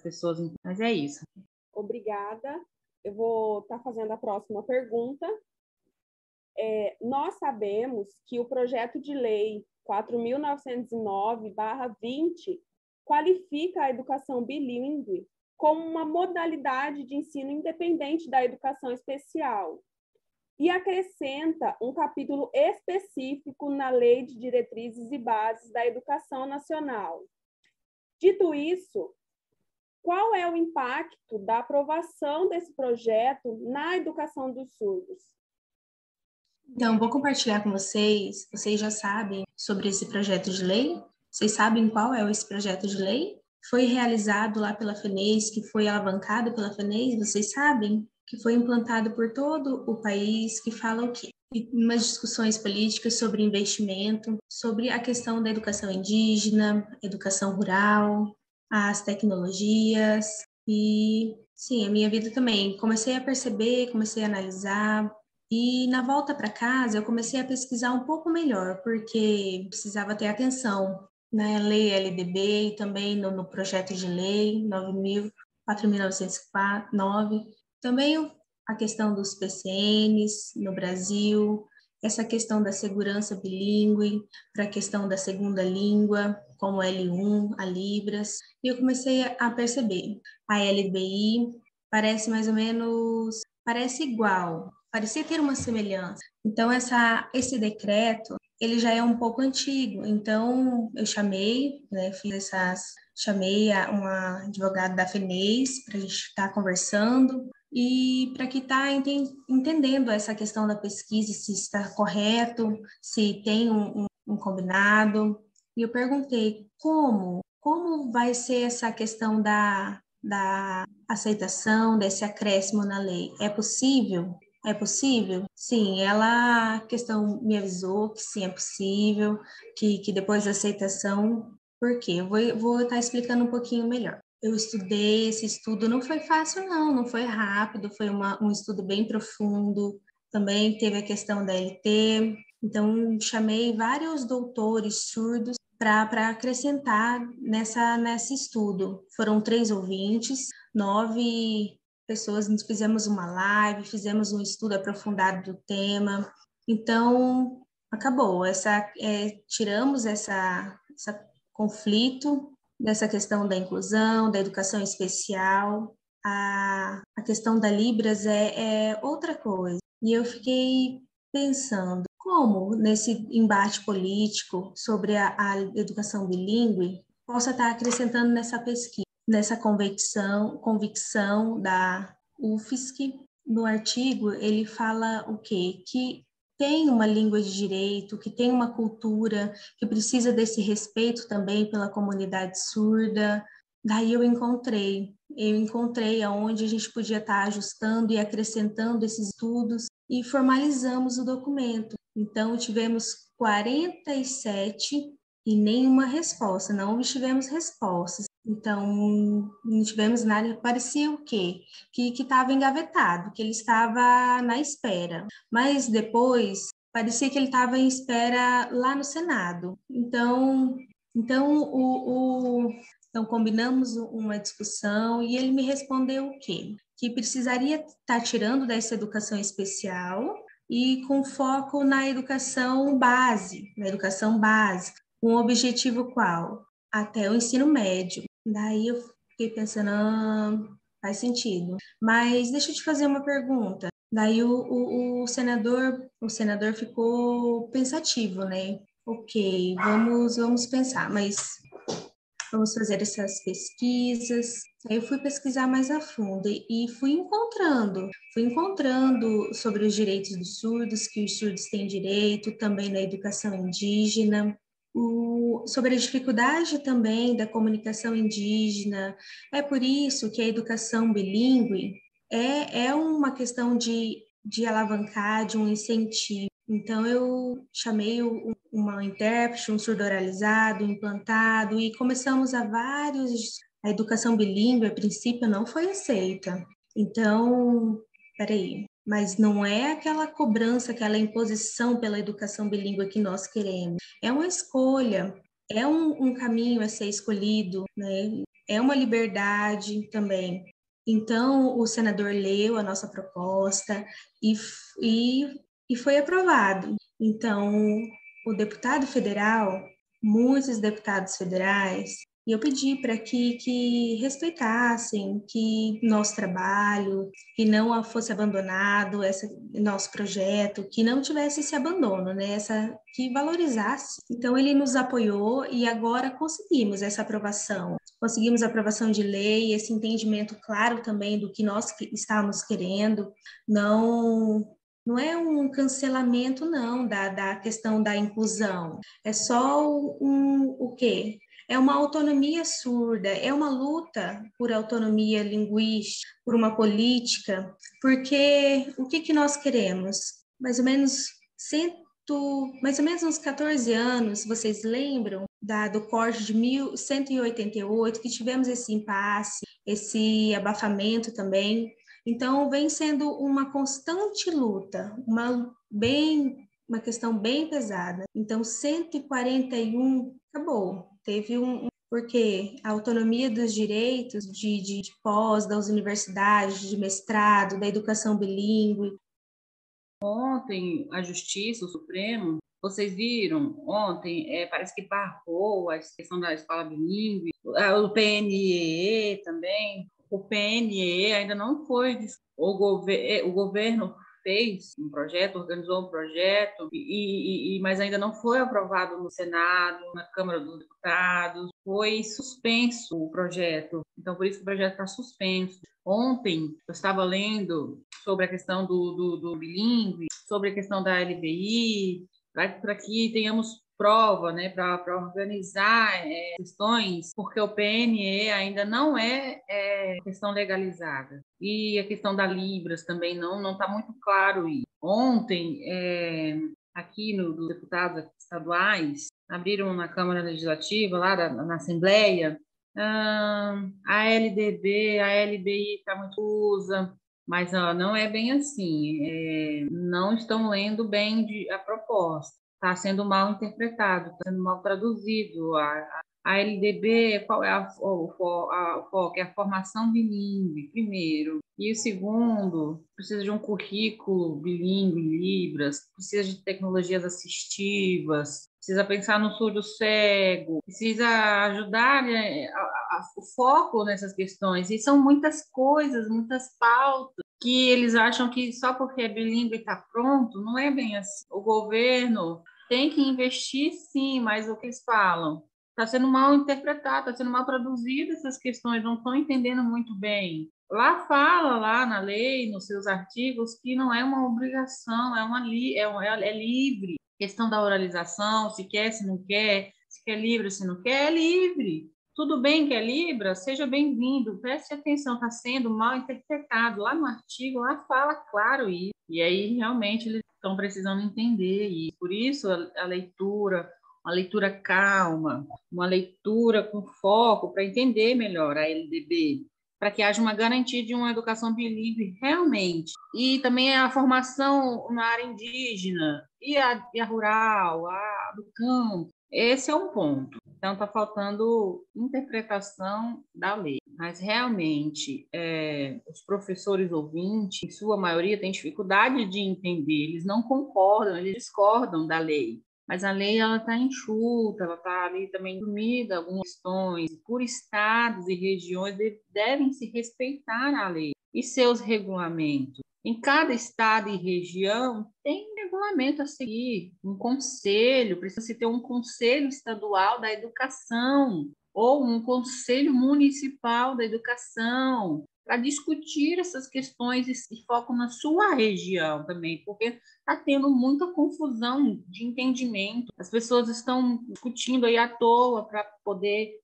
Mas é isso. obrigada. Eu vou estar fazendo a próxima pergunta. Nós sabemos que o projeto de lei 4.909/20 qualifica a educação bilíngue como uma modalidade de ensino independente da educação especial e acrescenta um capítulo específico na Lei de Diretrizes e Bases da Educação Nacional. Dito isso, qual é o impacto da aprovação desse projeto na educação dos surdos? Então, vou compartilhar com vocês. Vocês já sabem sobre esse projeto de lei? Vocês sabem qual é esse projeto de lei? Foi realizado lá pela FENES, que foi alavancado pela FENES, vocês sabem? Que foi implantado por todo o país, que fala o quê? Umas discussões políticas sobre investimento, sobre a questão da educação indígena, educação rural, as tecnologias e, sim, a minha vida também. Comecei a perceber, comecei a analisar e na volta para casa eu comecei a pesquisar um pouco melhor, porque precisava ter atenção na lei LDB e também no projeto de lei 4.909. Também a questão dos PCNs no Brasil, essa questão da segurança bilíngue para a questão da segunda língua, como L1, a Libras, e eu comecei a perceber. A LBI parece mais ou menos, parece igual, parecia ter uma semelhança. Então, esse decreto, ele já é um pouco antigo, então eu chamei uma advogada da FENES para a gente estar conversando e para que está entendendo essa questão da pesquisa, se está correto, se tem um combinado. E eu perguntei como vai ser essa questão da aceitação desse acréscimo na lei. É possível? É possível? Sim, a questão me avisou que sim, é possível, que depois da aceitação, por quê? Eu vou estar explicando um pouquinho melhor. Eu estudei, esse estudo não foi fácil não foi rápido, foi um estudo bem profundo, também teve a questão da LT, então chamei vários doutores surdos para acrescentar nesse estudo. Foram 3 ouvintes, 9 pessoas, nós fizemos uma live, fizemos um estudo aprofundado do tema, então acabou, tiramos essa conflito dessa questão da inclusão, da educação especial, a questão da Libras é outra coisa. E eu fiquei pensando, como nesse embate político sobre a educação bilíngue, possa estar acrescentando nessa pesquisa, nessa convicção da UFSC. No artigo, ele fala o quê? Que tem uma língua de direito, que tem uma cultura, que precisa desse respeito também pela comunidade surda. Daí eu encontrei aonde a gente podia estar ajustando e acrescentando esses estudos e formalizamos o documento. Então, tivemos 47 e nenhuma resposta, não obtivemos respostas. Então, não tivemos nada, parecia o quê? Que estava engavetado, que ele estava na espera. Mas depois, parecia que ele estava em espera lá no Senado. Então combinamos uma discussão e ele me respondeu o quê? Que precisaria estar tirando dessa educação especial e com foco na educação básica, com o objetivo qual? Até o ensino médio. Daí eu fiquei pensando, faz sentido. Mas deixa eu te fazer uma pergunta. Daí o senador ficou pensativo, né? Ok, vamos pensar, mas vamos fazer essas pesquisas. Aí eu fui pesquisar mais a fundo e fui encontrando sobre os direitos dos surdos, que os surdos têm direito, também na educação indígena, sobre a dificuldade também da comunicação indígena. É por isso que a educação bilíngue é uma questão de alavancar, de um incentivo. Então, eu chamei uma intérprete, um surdo oralizado, implantado, e começamos a educação bilíngue, a princípio, não foi aceita. Então, peraí, mas não é aquela cobrança, aquela imposição pela educação bilíngue que nós queremos. É uma escolha, é um caminho a ser escolhido, né? É uma liberdade também. Então, o senador leu a nossa proposta e foi aprovado. Então, o deputado federal, muitos deputados federais, e eu pedi para que respeitassem que nosso trabalho, que não fosse abandonado esse nosso projeto, que não tivesse esse abandono, né? Que valorizasse. Então, ele nos apoiou e agora conseguimos essa aprovação. Conseguimos a aprovação de lei, esse entendimento claro também do que nós estávamos querendo. Não é um cancelamento, não, da questão da inclusão. É só o quê? É uma autonomia surda, é uma luta por autonomia linguística, por uma política, porque o que nós queremos? Mais ou menos uns 14 anos, vocês lembram do corte de 1188, que tivemos esse impasse, esse abafamento também. Então, vem sendo uma constante luta, uma questão bem pesada. Então, 141 acabou. Porque a autonomia dos direitos de pós, das universidades, de mestrado, da educação bilíngue. Ontem, a Justiça, o Supremo, vocês viram, ontem, parece que barrou a questão da escola bilíngue, o PNE também. O PNE ainda não foi, o governo fez um projeto, organizou um projeto, mas ainda não foi aprovado no Senado, na Câmara dos Deputados, foi suspenso o projeto. Então, por isso que o projeto está suspenso. Ontem, eu estava lendo sobre a questão do bilíngue, sobre a questão da LBI, para que tenhamos prova, né, para organizar questões, porque o PNE ainda não é questão legalizada. E a questão da Libras também não está muito claro. E ontem, aqui dos deputados estaduais, abriram na Câmara Legislativa, lá na Assembleia, a LDB, a LBI está muito usa, mas não é bem assim. Não estão lendo bem a proposta. Está sendo mal interpretado, está sendo mal traduzido. A LDB, qual é o foco? É a formação bilíngue, primeiro. E o segundo, precisa de um currículo bilíngue em Libras, precisa de tecnologias assistivas, precisa pensar no surdo-cego, precisa ajudar, né, o foco nessas questões. E são muitas coisas, muitas pautas, que eles acham que só porque é bilíngue está pronto. Não é bem assim. O governo tem que investir, sim, mas o que eles falam? Está sendo mal interpretado, está sendo mal traduzido essas questões, não estão entendendo muito bem. Lá fala, lá na lei, nos seus artigos, que não é uma obrigação, é livre. Questão da oralização, se quer, se não quer, se quer livre, se não quer, é livre. Tudo bem que é Libra, seja bem-vindo, preste atenção, está sendo mal interpretado. Lá no artigo, lá fala claro isso. E aí, realmente, eles estão precisando entender isso. Por isso, a leitura, uma leitura calma, uma leitura com foco para entender melhor a LDB, para que haja uma garantia de uma educação bilíngue realmente. E também a formação na área indígena e a rural, a do campo. Esse é um ponto. Então, está faltando interpretação da lei. Mas, realmente, os professores ouvintes, em sua maioria, têm dificuldade de entender. Eles não concordam, eles discordam da lei. Mas a lei está enxuta, ela está ali também sumida, algumas questões. Por estados e regiões devem se respeitar a lei e seus regulamentos. Em cada estado e região tem um regulamento a seguir, um conselho, precisa-se ter um conselho estadual da educação ou um conselho municipal da educação para discutir essas questões e foco na sua região também, porque está tendo muita confusão de entendimento. As pessoas estão discutindo aí à toa para poder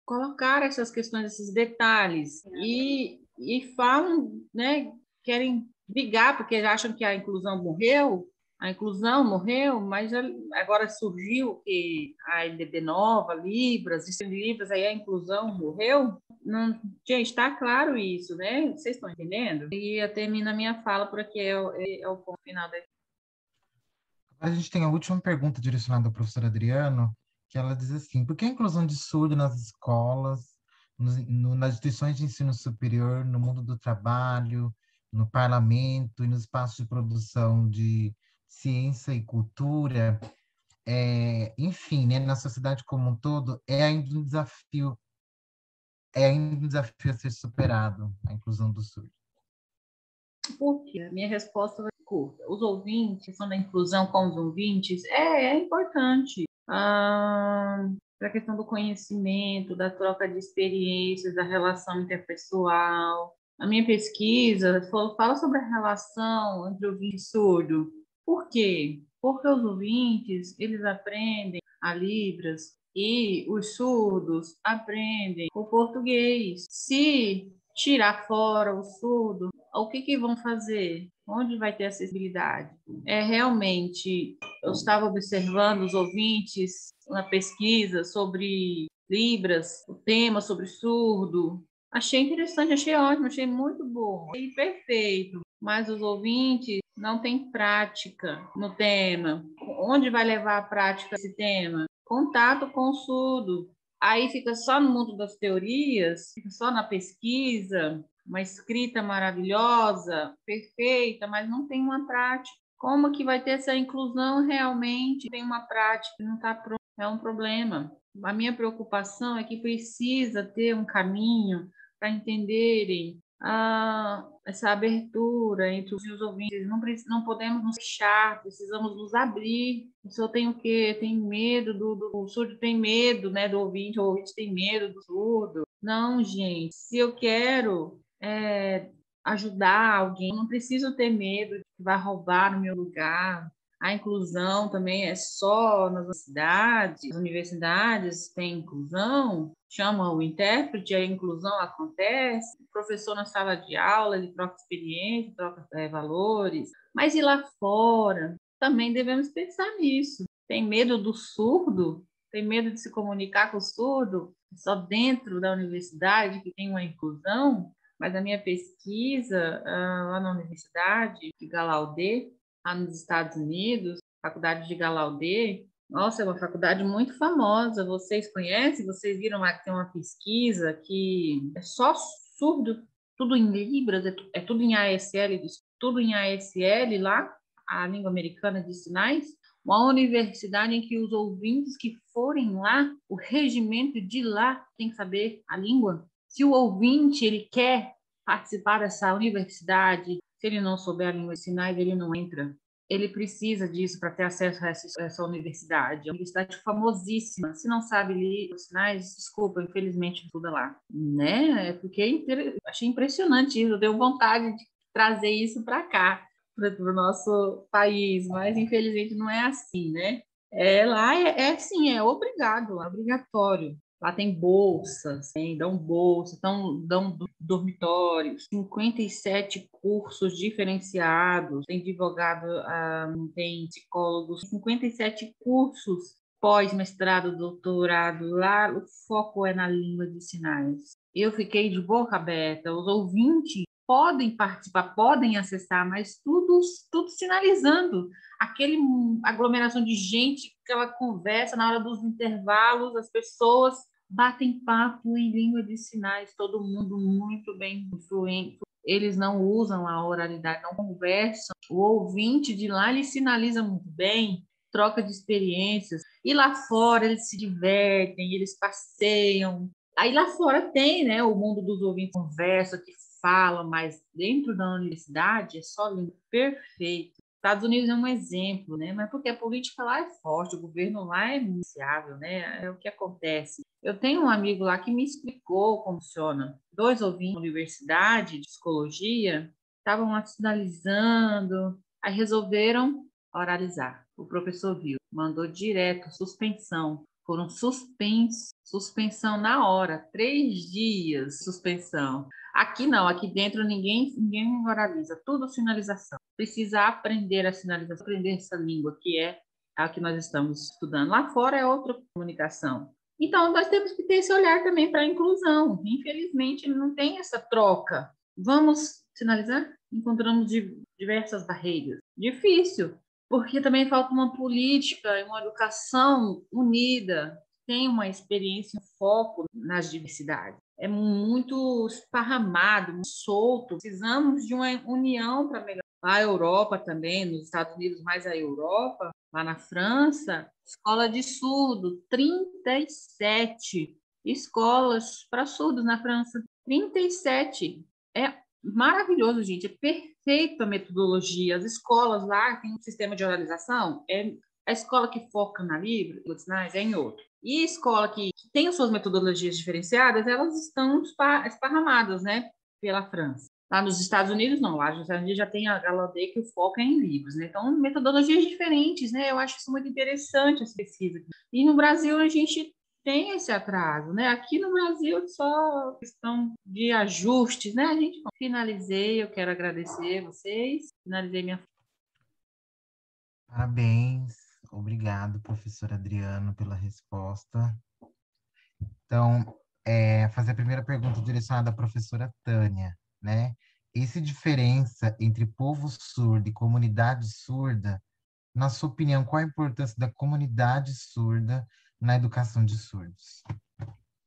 colocar essas questões, esses detalhes, e falam, né, querem brigar porque acham que a inclusão morreu, mas agora surgiu que a LDB nova, Libras, aí a inclusão morreu. Não, gente, está claro isso, né? Vocês estão entendendo? E eu termino a minha fala por aqui, é o ponto final da... A gente tem a última pergunta direcionada ao professor Adriano, que ela diz assim: por que a inclusão de surdo nas escolas nas instituições de ensino superior, no mundo do trabalho, no parlamento e nos espaços de produção de ciência e cultura, enfim, né, na sociedade como um todo, é ainda um desafio a ser superado, a inclusão do surdo. Por quê? A minha resposta vai ser curta. Os ouvintes, a questão da inclusão com os ouvintes, é importante. Para a questão do conhecimento, da troca de experiências, da relação interpessoal. A minha pesquisa fala sobre a relação entre ouvinte e surdo. Por quê? Porque os ouvintes, eles aprendem a Libras e os surdos aprendem o português. Se tirar fora o surdo, o que vão fazer? Onde vai ter acessibilidade? Realmente, eu estava observando os ouvintes na pesquisa sobre Libras, o tema sobre surdo. Achei interessante, achei ótimo, achei muito bom, achei perfeito. Mas os ouvintes não têm prática no tema. Onde vai levar a prática esse tema? Contato com o surdo. Aí fica só no mundo das teorias, fica só na pesquisa, uma escrita maravilhosa, perfeita, mas não tem uma prática. Como que vai ter essa inclusão realmente? Tem uma prática, não está pronto, é um problema. A minha preocupação é que precisa ter um caminho para entenderem essa abertura entre os ouvintes. Não podemos nos fechar, precisamos nos abrir. O senhor tem o quê? Tem medo o surdo tem medo, né, do ouvinte, o ouvinte tem medo do surdo. Não, gente, se eu quero ajudar alguém, não preciso ter medo de que vai roubar no meu lugar. A inclusão também é só nas universidades tem inclusão, chama o intérprete, a inclusão acontece, o professor na sala de aula, ele troca experiência, troca valores, mas e lá fora? Também devemos pensar nisso. Tem medo do surdo? Tem medo de se comunicar com o surdo? Só dentro da universidade que tem uma inclusão? Mas a minha pesquisa lá na Universidade de Gallaudet, lá nos Estados Unidos, Faculdade de Gallaudet, nossa, é uma faculdade muito famosa. Vocês conhecem? Vocês viram lá que tem uma pesquisa que é só surdo, tudo em Libras, é tudo em ASL, tudo em ASL lá, a língua americana de sinais. Uma universidade em que os ouvintes que forem lá, o regimento de lá tem que saber a língua. Se o ouvinte ele quer participar dessa universidade, se ele não souber a língua de sinais, ele não entra. Ele precisa disso para ter acesso a essa universidade. É uma universidade famosíssima. Se não sabe ler os sinais, desculpa, infelizmente estuda lá. Né? Achei impressionante isso. Eu tenho vontade de trazer isso para cá, para o nosso país, mas infelizmente não é assim, né? Lá sim, é obrigado, é obrigatório. Lá tem bolsas, dão bolsas, dão dormitórios, 57 cursos diferenciados, tem advogado, tem psicólogos, 57 cursos pós-mestrado, doutorado. Lá o foco é na língua de sinais. Eu fiquei de boca aberta, os ouvintes podem participar, podem acessar, mas tudo sinalizando. Aquele aglomeração de gente, aquela conversa na hora dos intervalos, as pessoas batem papo em língua de sinais, todo mundo muito bem influente. Eles não usam a oralidade, não conversam. O ouvinte de lá, ele sinaliza muito bem, troca de experiências. E lá fora eles se divertem, eles passeiam. Aí lá fora tem, né, o mundo dos ouvintes conversa, que fala, mas dentro da universidade é só língua perfeita. Estados Unidos é um exemplo, né? Mas porque a política lá é forte, o governo lá é iniciável, né? É o que acontece. Eu tenho um amigo lá que me explicou como funciona. 2 ouvintes da universidade de psicologia estavam lá sinalizando, aí resolveram oralizar. O professor viu, mandou direto, suspensão. Foram suspensos, suspensão na hora, 3 dias suspensão. Aqui não, aqui dentro ninguém oraliza, tudo sinalização. Precisa aprender a sinalização, aprender essa língua que é a que nós estamos estudando. Lá fora é outra comunicação. Então, nós temos que ter esse olhar também para a inclusão. Infelizmente, não tem essa troca. Vamos sinalizar? Encontramos diversas barreiras. Difícil, porque também falta uma política e uma educação unida. tem uma experiência, um foco nas diversidades. É muito esparramado, muito solto. Precisamos de uma união para melhorar. A Europa também, nos Estados Unidos, mais a Europa, lá na França, escola de surdo, 37 escolas para surdos na França. 37. É maravilhoso, gente. É perfeita a metodologia. As escolas lá têm um sistema de oralização. A escola que foca na língua de sinais é em outro. E a escola que tem suas metodologias diferenciadas, elas estão esparramadas, né, pela França. Lá nos Estados Unidos, não. Lá nos Estados Unidos já tem a Gallaudet, que o foco é em livros, né? Então, metodologias diferentes, né? Eu acho isso muito interessante, essa pesquisa. E no Brasil, a gente tem esse atraso, né? Aqui no Brasil, só questão de ajustes, né? A gente finalizei, eu quero agradecer vocês. Finalizei minha... Parabéns. Obrigado, professor Adriano, pela resposta. Então, fazer a primeira pergunta direcionada à professora Tânia, né? Essa diferença entre povo surdo e comunidade surda, na sua opinião, qual a importância da comunidade surda na educação de surdos?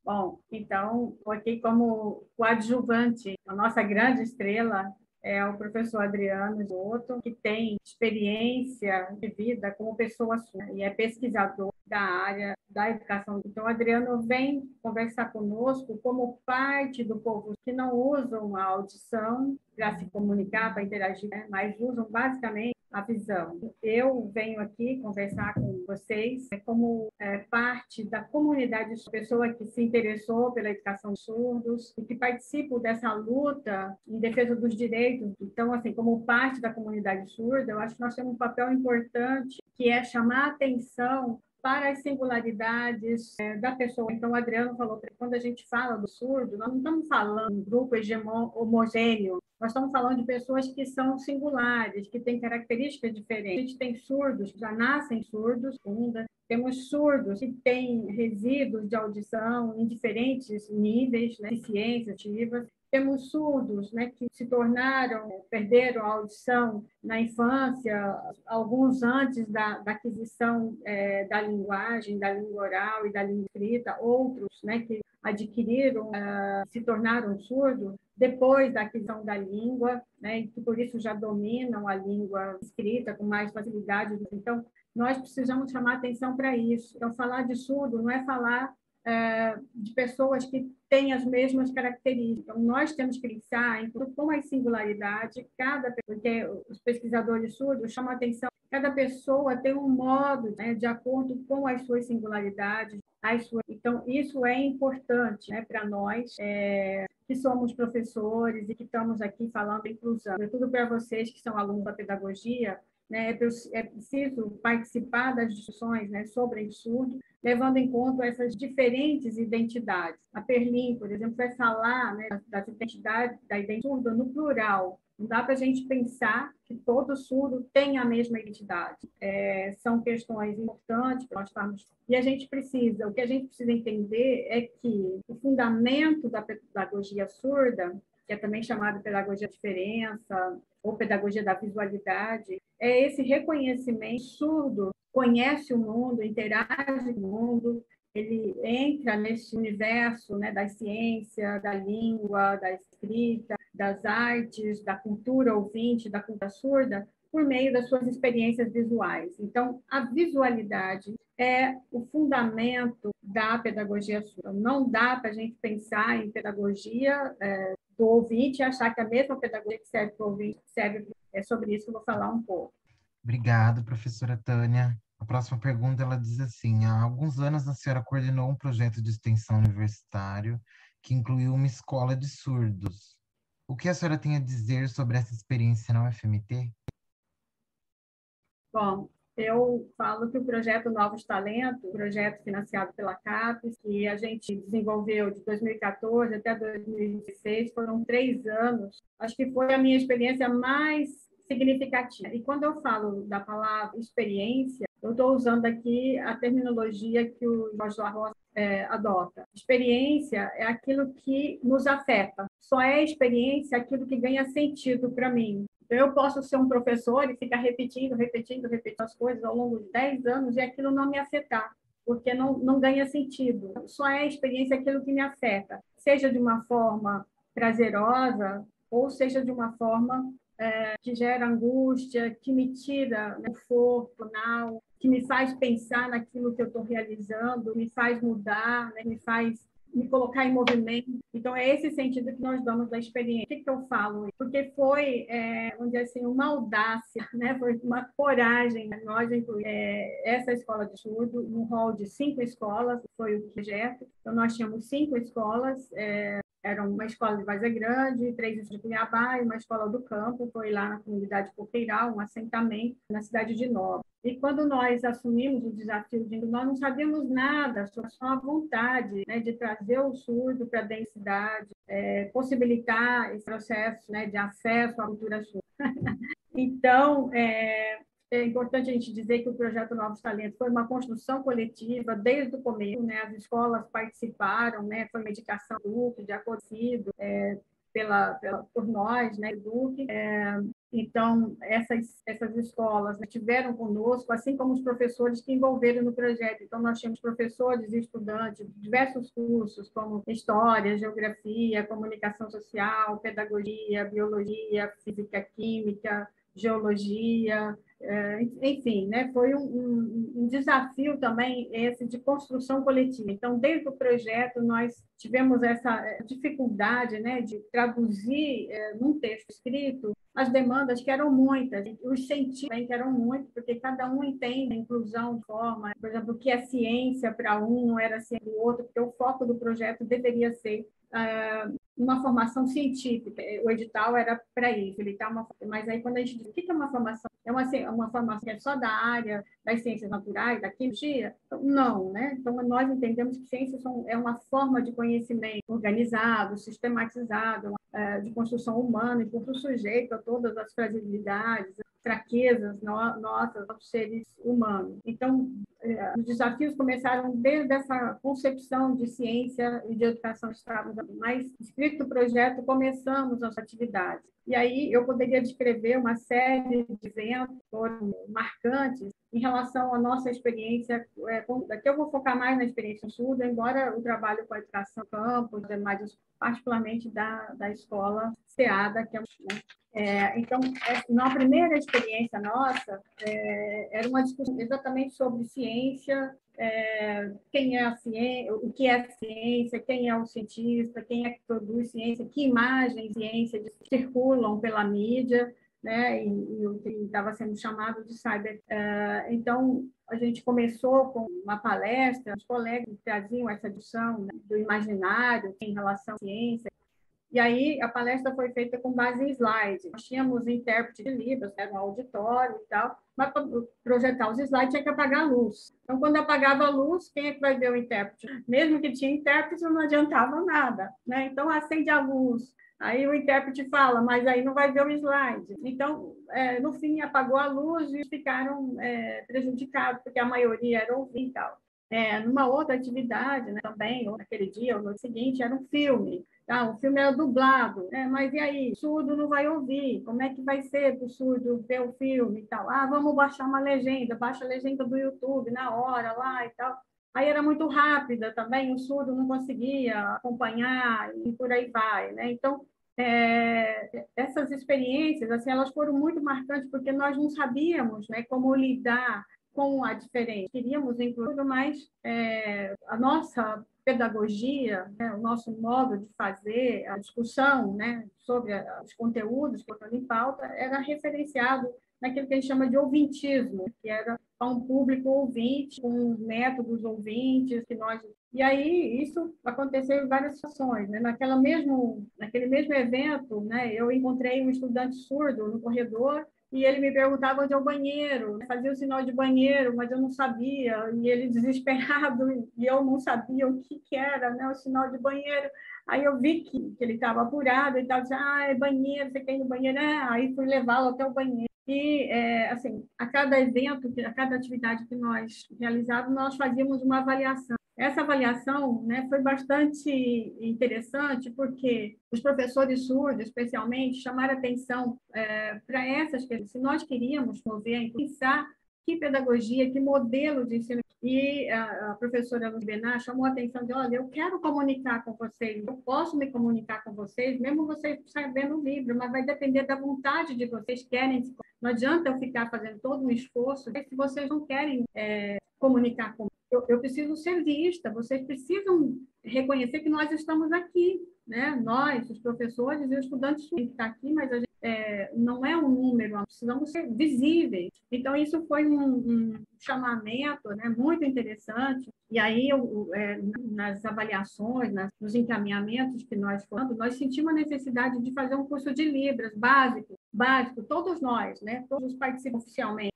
Bom, então, aqui como coadjuvante, a nossa grande estrela é o professor Adriano Giotto, que tem experiência de vida como pessoa surda e é pesquisador da área da educação. Então, o Adriano vem conversar conosco como parte do povo que não usam a audição para se comunicar, para interagir, né? Mas usam basicamente a visão. Eu venho aqui conversar com vocês como parte da comunidade, pessoa que se interessou pela educação de surdos e que participa dessa luta em defesa dos direitos. Então, assim, como parte da comunidade surda, eu acho que nós temos um papel importante, que é chamar a atenção para as singularidades da pessoa. Então, o Adriano falou que quando a gente fala do surdo, nós não estamos falando de um grupo homogêneo, nós estamos falando de pessoas que são singulares, que têm características diferentes. A gente tem surdos que já nascem surdos, temos surdos que têm resíduos de audição em diferentes níveis, né, deficiências ativas. Temos surdos, né, que se perderam a audição na infância, alguns antes da aquisição da linguagem, da língua oral e da língua escrita, outros, né, que adquiriram, se tornaram surdos depois da aquisição da língua, né, e que por isso já dominam a língua escrita com mais facilidade. Então, nós precisamos chamar atenção para isso. Então, falar de surdo não é falar de pessoas que têm as mesmas características. Então, nós temos que pensar em como as singularidades, porque os pesquisadores surdos chamam a atenção, cada pessoa tem um modo, né, de acordo com as suas singularidades. Então, isso é importante, né, para nós, que somos professores e que estamos aqui falando de inclusão. Tudo para vocês que são alunos da pedagogia, né, é preciso participar das discussões, né, sobre o surdo, levando em conta essas diferentes identidades. A Perlin, por exemplo, vai falar, né, das identidades da identidade surda no plural. Não dá para a gente pensar que todo surdo tem a mesma identidade. São questões importantes que nós estamos... E o que a gente precisa entender é que o fundamento da pedagogia surda, que é também chamada de pedagogia da diferença, ou pedagogia da visualidade, é esse reconhecimento. Surdo conhece o mundo, interage com o mundo, ele entra nesse universo, né, da ciência, da língua, da escrita, das artes, da cultura ouvinte, da cultura surda, por meio das suas experiências visuais. Então, a visualidade é o fundamento da pedagogia surda. Não dá para a gente pensar em pedagogia do ouvinte e achar que a mesma pedagogia que serve para o ouvinte serve. É sobre isso que eu vou falar um pouco. Obrigado, professora Tânia. A próxima pergunta, ela diz assim: há alguns anos a senhora coordenou um projeto de extensão universitário que incluiu uma escola de surdos. O que a senhora tem a dizer sobre essa experiência na UFMT? Bom, eu falo que o projeto Novos Talentos, projeto financiado pela CAPES, que a gente desenvolveu de 2014 até 2016, foram 3 anos. Acho que foi a minha experiência mais significativa. E quando eu falo da palavra experiência, eu estou usando aqui a terminologia que o Jorge La Roça adota. Experiência é aquilo que nos afeta. Só é experiência aquilo que ganha sentido para mim. Eu posso ser um professor e ficar repetindo as coisas ao longo de 10 anos e aquilo não me afetar. porque não ganha sentido. Só é a experiência aquilo que me afeta, seja de uma forma prazerosa ou seja de uma forma que gera angústia, que me tira o conforto, que me faz pensar naquilo que eu estou realizando, me faz mudar, né? Me faz me colocar em movimento. Então, é esse sentido que nós damos da experiência. O que eu falo? Porque foi, vamos dizer assim, uma audácia, né? Foi uma coragem. Nós incluímos essa escola de surdo no hall de 5 escolas, foi o projeto. Então, nós tínhamos 5 escolas, era uma escola de Várzea Grande, 3 de Cuiabá e uma escola do campo, foi lá na comunidade Coqueiral, um assentamento na cidade de Nova. E quando nós assumimos o desafio nós não sabíamos nada, só a vontade, né, de trazer o surdo para a densidade, possibilitar esse processo, né, de acesso à cultura surda. Então, é importante a gente dizer que o projeto Novos Talentos foi uma construção coletiva desde o começo, né? As escolas participaram, né? Foi uma indicação do Duque, de acolhido por nós, né? Duque. Então, essas escolas, né, tiveram conosco, assim como os professores que envolveram no projeto. Então, nós tínhamos professores e estudantes de diversos cursos, como História, Geografia, Comunicação Social, Pedagogia, Biologia, Física, Química, Geologia, enfim, né? Foi um desafio também esse de construção coletiva. Então, desde o projeto, nós tivemos essa dificuldade, né, de traduzir num texto escrito as demandas que eram muitas, os sentidos que eram muitos, porque cada um entende a inclusão de forma, por exemplo, o que é ciência para um não era ciência do outro, porque o foco do projeto deveria ser uma formação científica. O edital era para isso, mas aí quando a gente diz o que é uma formação, é uma formação que é só da área das ciências naturais, da química? Não, né? Então nós entendemos que ciências é uma forma de conhecimento organizado, sistematizado, de construção humana, enquanto sujeito a todas as fragilidades, fraquezas nossas, dos seres humanos. Então, os desafios começaram desde essa concepção de ciência e de educação estável, mas, escrito o projeto, começamos as atividades. E aí eu poderia descrever uma série de eventos que foram marcantes em relação à nossa experiência. Aqui eu vou focar mais na experiência surda, embora o trabalho com a educação campo, mas particularmente da escola SEADA, que é então, na primeira experiência nossa, era uma discussão exatamente sobre ciência, quem é a ciência, o que é a ciência, quem é o cientista, quem é que produz ciência, que imagens de ciência circulam pela mídia, né, e o que estava sendo chamado de cyber. Então, a gente começou com uma palestra, os colegas traziam essa discussão, né, do imaginário em relação à ciência. E aí a palestra foi feita com base em slides. Nós tínhamos intérprete de Libras, era um auditório e tal, mas para projetar os slides tinha que apagar a luz. Então, quando apagava a luz, quem é que vai ver o intérprete? Mesmo que tinha intérprete, não adiantava nada, né? Então, acende a luz. Aí o intérprete fala, mas aí não vai ver o slide. Então, no fim, apagou a luz e ficaram prejudicados, porque a maioria era ouvir e tal. Numa outra atividade, né, também, ou naquele dia, ou no seguinte, era um filme. O filme era dublado, mas e aí? O surdo não vai ouvir. Como é que vai ser para o surdo ver o filme e tal? Vamos baixar uma legenda, baixa a legenda do YouTube na hora lá e tal. Aí era muito rápida também, o surdo não conseguia acompanhar e por aí vai, né? Então, essas experiências, assim, elas foram muito marcantes porque nós não sabíamos, né, como lidar com a diferença. Queríamos incluir, mas a nossa pedagogia, né, o nosso modo de fazer a discussão, né, sobre os conteúdos que estão em pauta era referenciado naquilo que a gente chama de ouvintismo, que era um público ouvinte, com métodos ouvintes que nós... E aí isso aconteceu em várias situações, né? Naquele mesmo evento, né, eu encontrei um estudante surdo no corredor e ele me perguntava onde é o banheiro, fazia o sinal de banheiro, mas eu não sabia, e ele desesperado, e eu não sabia o que era, né, o sinal de banheiro. Aí eu vi que ele estava apurado, ele estava dizendo, é banheiro, você quer ir no banheiro? Aí fui levá-lo até o banheiro. E, assim, a cada evento, a cada atividade que nós realizávamos, nós fazíamos uma avaliação. Essa avaliação, né, foi bastante interessante porque os professores surdos, especialmente, chamaram atenção para essas questões. Se nós queríamos mover, pensar que pedagogia, que modelo de ensino E a professora Luz Benar chamou a atenção de, olha, eu quero comunicar com vocês, eu posso me comunicar com vocês, mesmo vocês sabendo o livro, mas vai depender da vontade de vocês querem. Não adianta eu ficar fazendo todo um esforço se vocês não querem comunicar comigo. Eu preciso ser vista, vocês precisam reconhecer que nós estamos aqui, né? Nós, os professores e os estudantes têm que estar aqui, mas a gente não é um número, nós precisamos ser visíveis. Então, isso foi um chamamento, né, muito interessante. E aí, nas avaliações, nos encaminhamentos que nós fomos, nós sentimos a necessidade de fazer um curso de Libras básico, todos nós, né, todos participam oficialmente.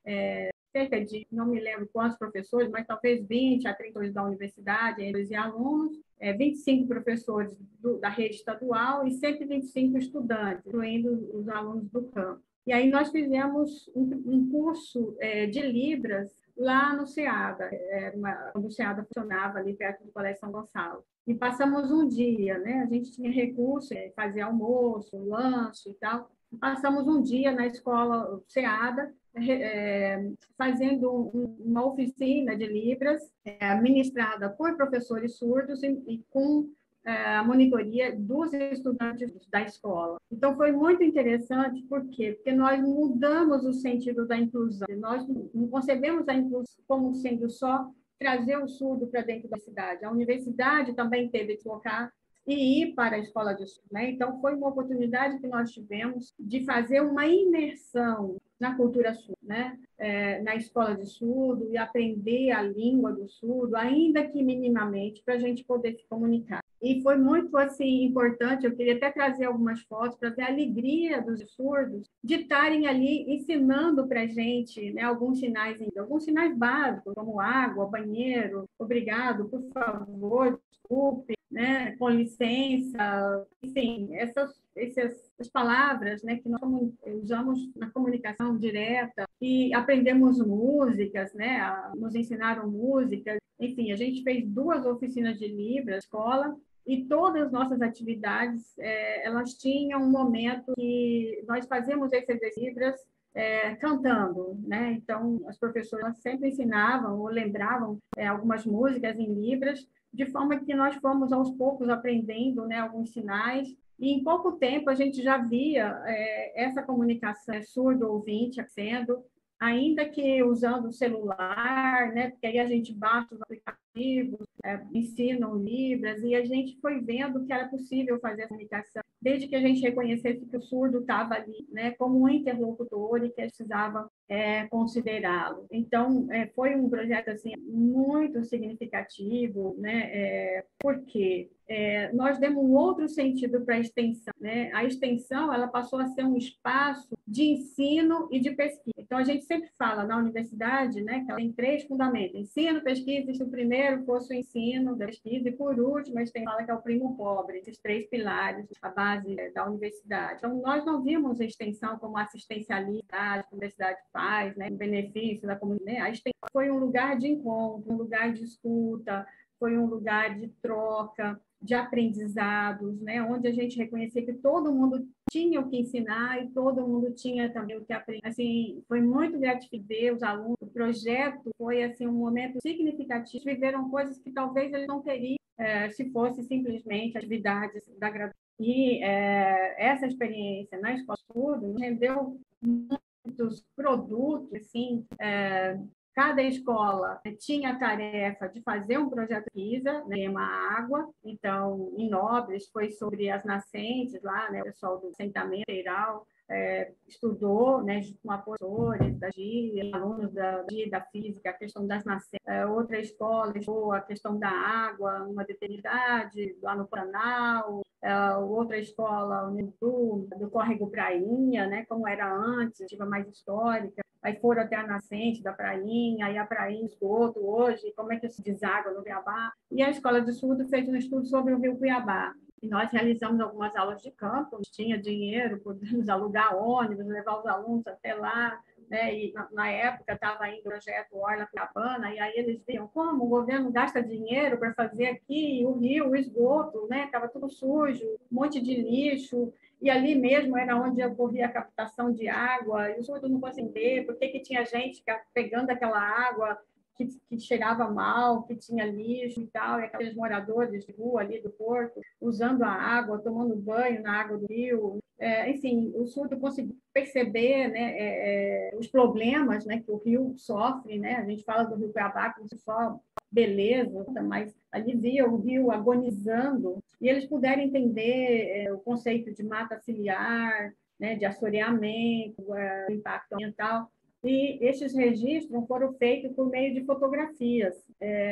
Cerca de, não me lembro quantos professores, mas talvez 20 a 30 da universidade, e alunos, 25 professores da rede estadual e 125 estudantes, incluindo os alunos do campo. E aí nós fizemos um curso de Libras lá no SEADA, quando o SEADA funcionava ali perto do Colégio São Gonçalo. E passamos um dia, né? A gente tinha recurso, fazia almoço, lanche e tal. Passamos um dia na escola SEADA, fazendo uma oficina de Libras, ministrada por professores surdos e com a monitoria dos estudantes da escola. Então, foi muito interessante, por quê? Porque nós mudamos o sentido da inclusão. Nós não concebemos a inclusão como sendo só trazer o surdo para dentro da cidade. A universidade também teve que colocar e ir para a escola de surdo, né? Então, foi uma oportunidade que nós tivemos de fazer uma imersão na cultura surda, né? Na escola de surdo e aprender a língua do surdo, ainda que minimamente, para a gente poder se comunicar. E foi muito assim importante, eu queria até trazer algumas fotos para ver a alegria dos surdos de estarem ali ensinando para a gente, né, alguns sinais básicos, como água, banheiro, obrigado, por favor, desculpe, né, com licença, enfim, essas palavras, né, que nós usamos na comunicação direta, e aprendemos músicas, né, nos ensinaram músicas, enfim, a gente fez 2 oficinas de Libras na escola, e todas as nossas atividades, elas tinham um momento que nós fazíamos esses Libras cantando, né? Então, as professoras sempre ensinavam ou lembravam algumas músicas em Libras, de forma que nós fomos aos poucos aprendendo, né, alguns sinais, e em pouco tempo a gente já via essa comunicação surdo-ouvinte sendo, ainda que usando o celular, né, porque aí a gente baixa os aplicativos, ensinam Libras, e a gente foi vendo que era possível fazer a comunicação, desde que a gente reconhecesse que o surdo estava ali, né, como um interlocutor e que precisava considerá-lo. Então, foi um projeto assim, muito significativo, né, porque nós demos um outro sentido para a extensão, né? A extensão, ela passou a ser um espaço de ensino e de pesquisa. Então, a gente sempre fala na universidade, né, que ela tem 3 fundamentos: ensino, pesquisa, se o primeiro fosse o ensino, da pesquisa, e por último, a gente fala que é o primo pobre, esses 3 pilares, a base da universidade. Então, nós não vimos a extensão como assistencialidade, que a universidade faz, né, em benefício da comunidade. A extensão foi um lugar de encontro, um lugar de escuta, foi um lugar de troca, de aprendizados, né, onde a gente reconhecia que todo mundo tinha o que ensinar e todo mundo tinha também o que aprender. Assim, foi muito gratificante ver os alunos. O projeto foi assim um momento significativo. Viveram coisas que talvez eles não teriam se fosse simplesmente atividades da graduação. E essa experiência na escola de estudo nos rendeu muitos produtos, assim. Cada escola tinha a tarefa de fazer um projeto de pesquisa, né, tema água. Então, em Nobres, foi sobre as nascentes lá, né, o pessoal do assentamento geral estudou, né, com professores da GI, alunos da física, a questão das nascentes. Outra escola estudou a questão da água, uma eternidade, lá no Pantanal. Outra escola do Córrego Prainha, né, como era antes, mais histórica. Aí foram até a nascente da prainha, aí a prainha esgoto hoje, como é que se deságua no Cuiabá. E a escola de surdo fez um estudo sobre o rio Cuiabá. E nós realizamos algumas aulas de campo, tinha dinheiro, podíamos alugar ônibus, levar os alunos até lá, né? E na época estava indo o projeto Orla Cuiabana, e aí eles viam como o governo gasta dinheiro para fazer aqui o rio, o esgoto, né? Estava tudo sujo, um monte de lixo. E ali mesmo era onde ocorria a captação de água, e os surdos não conseguiam entender por que tinha gente pegando aquela água que cheirava mal, que tinha lixo e tal, e aqueles moradores de rua ali do Porto, usando a água, tomando banho na água do rio. Enfim, o surdo conseguiu perceber, né, os problemas, né, que o rio sofre, né? A gente fala do Rio Cuiabá como se só beleza, mas ali via o rio agonizando, e eles puderam entender o conceito de mata ciliar, né, de assoreamento, impacto ambiental. E esses registros foram feitos por meio de fotografias.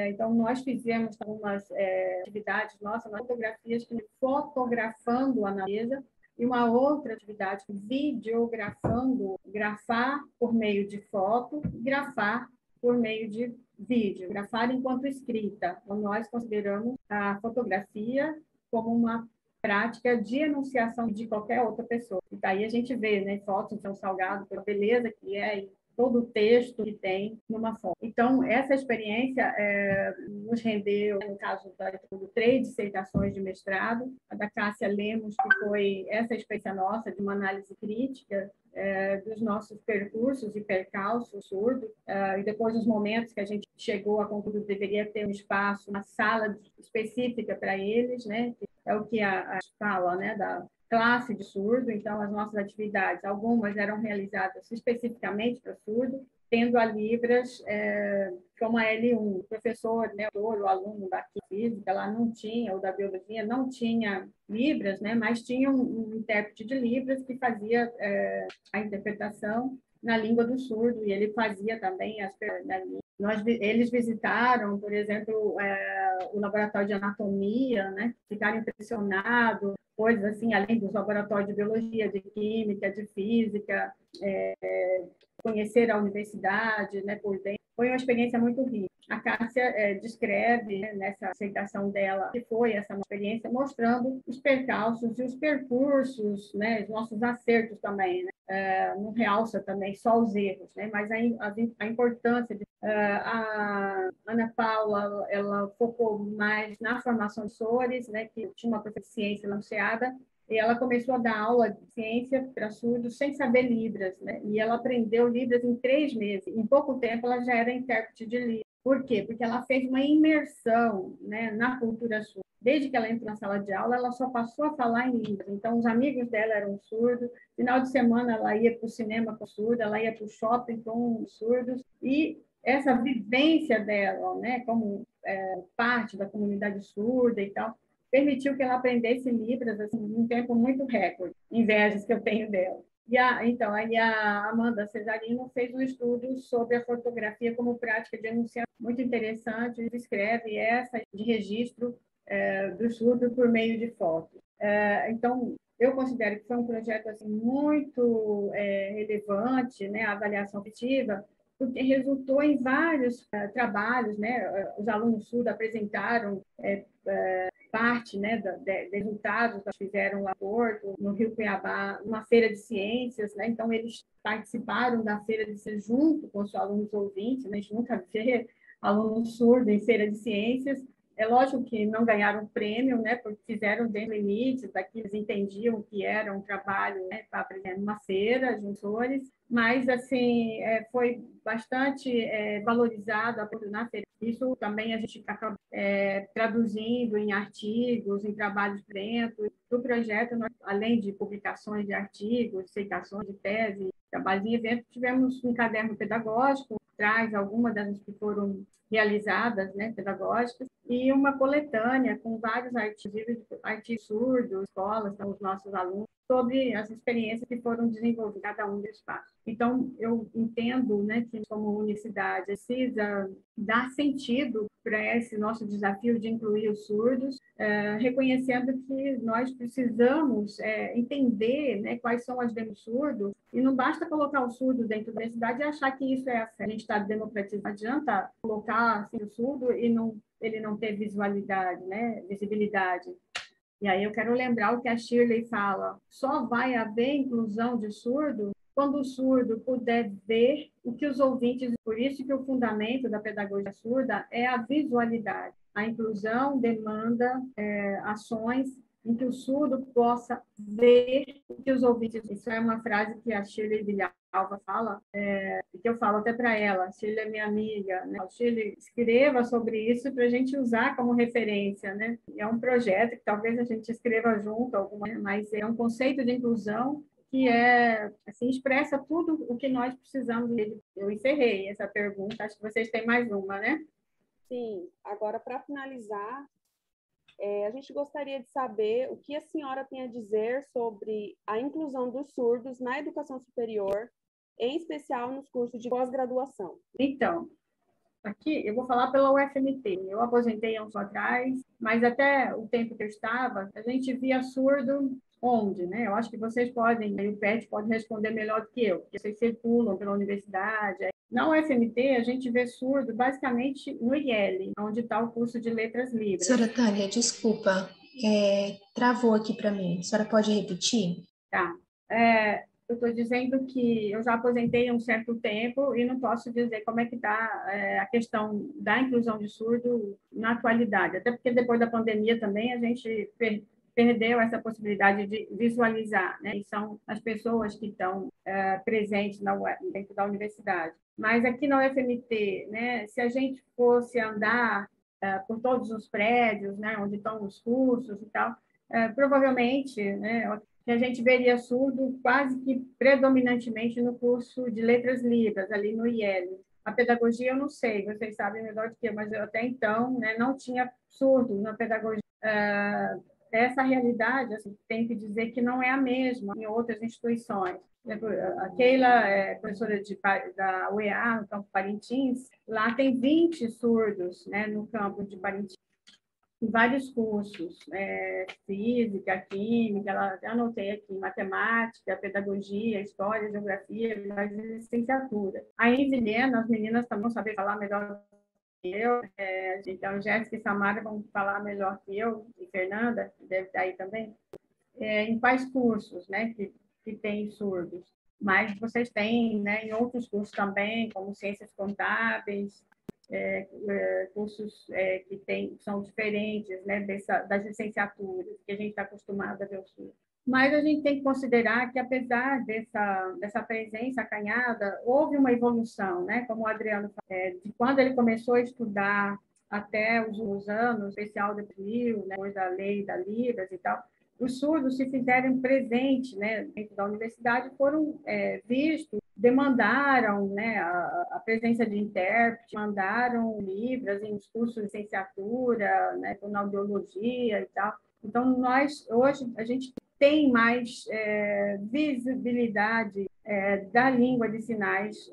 Então, nós fizemos algumas atividades nossas, fotografias, fotografando a natureza, e uma outra atividade, videografando, grafar por meio de foto, grafar por meio de vídeo, grafar enquanto escrita. Então, nós consideramos a fotografia como uma prática de enunciação de qualquer outra pessoa. E daí a gente vê, né, fotos de São Salgado, pela beleza que é, e todo o texto que tem numa foto. Então, essa experiência nos rendeu, no caso da 3 dissertações de mestrado, a da Cássia Lemos, que foi essa experiência nossa de uma análise crítica dos nossos percursos e percalços surdos, e depois dos momentos que a gente chegou a concluir que deveria ter um espaço, uma sala específica para eles, né? É o que a fala, né, da classe de surdo. Então, as nossas atividades, algumas eram realizadas especificamente para surdo, tendo a Libras como a L1. O professor, né, o aluno da física, lá não tinha, ou da biologia, não tinha Libras, né, mas tinha um intérprete de Libras que fazia a interpretação na língua do surdo, e ele fazia também eles visitaram, por exemplo, o laboratório de anatomia, né? Ficaram impressionados, coisas assim, além dos laboratórios de biologia, de química, de física, conhecer a universidade, né, por dentro. Foi uma experiência muito rica. A Cássia descreve, né, nessa apresentação dela, que foi essa experiência, mostrando os percalços e os percursos, né, os nossos acertos também, né? Não realça também só os erros, né? Mas a importância de a Ana Paula, ela focou mais na formação de professores, né, que tinha uma proficiência anunciada, e ela começou a dar aula de ciência para surdos sem saber Libras, né? E ela aprendeu Libras em 3 meses. Em pouco tempo, ela já era intérprete de Libras. Por quê? Porque ela fez uma imersão, né, na cultura surda. Desde que ela entrou na sala de aula, ela só passou a falar em Libras. Então, os amigos dela eram surdos. Final de semana, ela ia para o cinema com surdos, ela ia para o shopping com surdos. E essa vivência dela, né, como parte da comunidade surda e tal, permitiu que ela aprendesse Libras assim, em um tempo muito recorde. Invejas que eu tenho dela. Então, aí a Amanda Cesarino fez um estudo sobre a fotografia como prática de enunciação. Muito interessante, descreve essa de registro do surdo por meio de fotos. Então, eu considero que foi um projeto assim, muito relevante, né, a avaliação afetiva, porque resultou em vários trabalhos, né? Os alunos surdos apresentaram parte, né, de resultados que fizeram lá no Rio Cuiabá, uma feira de ciências, né? Então eles participaram da feira de ciências junto com os alunos ouvintes, né? A gente nunca vê aluno surdo em feira de ciências. É lógico que não ganharam prêmio, né, porque fizeram dentro dos limites, daqui eles entendiam que era um trabalho, né, para apresentar uma feira, juntores, mas assim foi bastante valorizado na feira. Isso também a gente acaba traduzindo em artigos, em trabalhos dentro do projeto. Nós, além de publicações de artigos, dissertações de tese, trabalhos em eventos, tivemos um caderno pedagógico, traz algumas das que foram realizadas, né, pedagógicas, e uma coletânea com vários artigos surdos, escolas, são os nossos alunos, sobre as experiências que foram desenvolvidas cada um dos espaços. Então, eu entendo, né, que como universidade precisa dar sentido para esse nosso desafio de incluir os surdos, reconhecendo que nós precisamos entender, né, quais são as demos surdos, e não basta colocar o surdo dentro da universidade e achar que isso é a gente está democratizando. Não adianta colocar assim, o surdo e ele não ter visualidade, né, visibilidade. E aí eu quero lembrar o que a Shirley fala, só vai haver inclusão de surdo quando o surdo puder ver o que os ouvintes... Por isso que o fundamento da pedagogia surda é a visualidade. A inclusão demanda ações em que o surdo possa ver o que os ouvintes... Isso é uma frase que a Shirley Villalva fala, que eu falo até para ela, Shirley é minha amiga, né? Shirley, escreva sobre isso para a gente usar como referência, né? É um projeto que talvez a gente escreva junto, mas é um conceito de inclusão que assim, expressa tudo o que nós precisamos. Eu encerrei essa pergunta, acho que vocês têm mais uma, né? Sim, agora para finalizar, a gente gostaria de saber o que a senhora tem a dizer sobre a inclusão dos surdos na educação superior, em especial nos cursos de pós-graduação. Então, aqui eu vou falar pela UFMT. Eu aposentei há uns anos atrás, mas até o tempo que eu estava, a gente via surdo onde, né? Eu acho que vocês podem, o PET pode responder melhor do que eu, porque vocês circulam pela universidade. Na UFMT, a gente vê surdo basicamente no IEL, onde está o curso de Letras Livres. Senhora Tânia, desculpa, travou aqui para mim. A senhora pode repetir? Tá. Eu estou dizendo que eu já aposentei há um certo tempo e não posso dizer como é que está a questão da inclusão de surdo na atualidade, até porque depois da pandemia também a gente perdeu essa possibilidade de visualizar, né? E são as pessoas que estão presentes dentro da universidade. Mas aqui na UFMT, né, se a gente fosse andar por todos os prédios, né, onde estão os cursos e tal, provavelmente, né, que a gente veria surdo quase que predominantemente no curso de Letras Livres, ali no IEL. A pedagogia eu não sei, vocês sabem melhor do que eu, mas eu até então, né, não tinha surdo na pedagogia. Essa realidade, assim, tem que dizer que não é a mesma em outras instituições. A Keila é professora da UEA, no campo Parintins, lá tem 20 surdos, né, no campo de Parintins, em vários cursos, física, química, já anotei aqui, matemática, pedagogia, história, geografia, mas licenciatura. Aí em Vilhena, as meninas também vão saber falar melhor que eu, então Jéssica e Samara vão falar melhor que eu, e Fernanda, deve estar aí também, em quais cursos, né, que tem surdos. Mas vocês têm, né, em outros cursos também, como ciências contábeis, cursos que são diferentes, né, das licenciaturas, que a gente está acostumado a ver o surdo. Mas a gente tem que considerar que, apesar dessa presença acanhada, houve uma evolução, né? Como o Adriano falou, de quando ele começou a estudar até os anos, especial do Rio, né? Depois da lei da Libras e tal, os surdos se fizeram presentes, né, dentro da universidade, foram vistos, demandaram, né, a presença de intérprete, mandaram Libras em cursos de licenciatura, né, com audiologia e tal. Então, hoje, a gente tem mais visibilidade da língua de sinais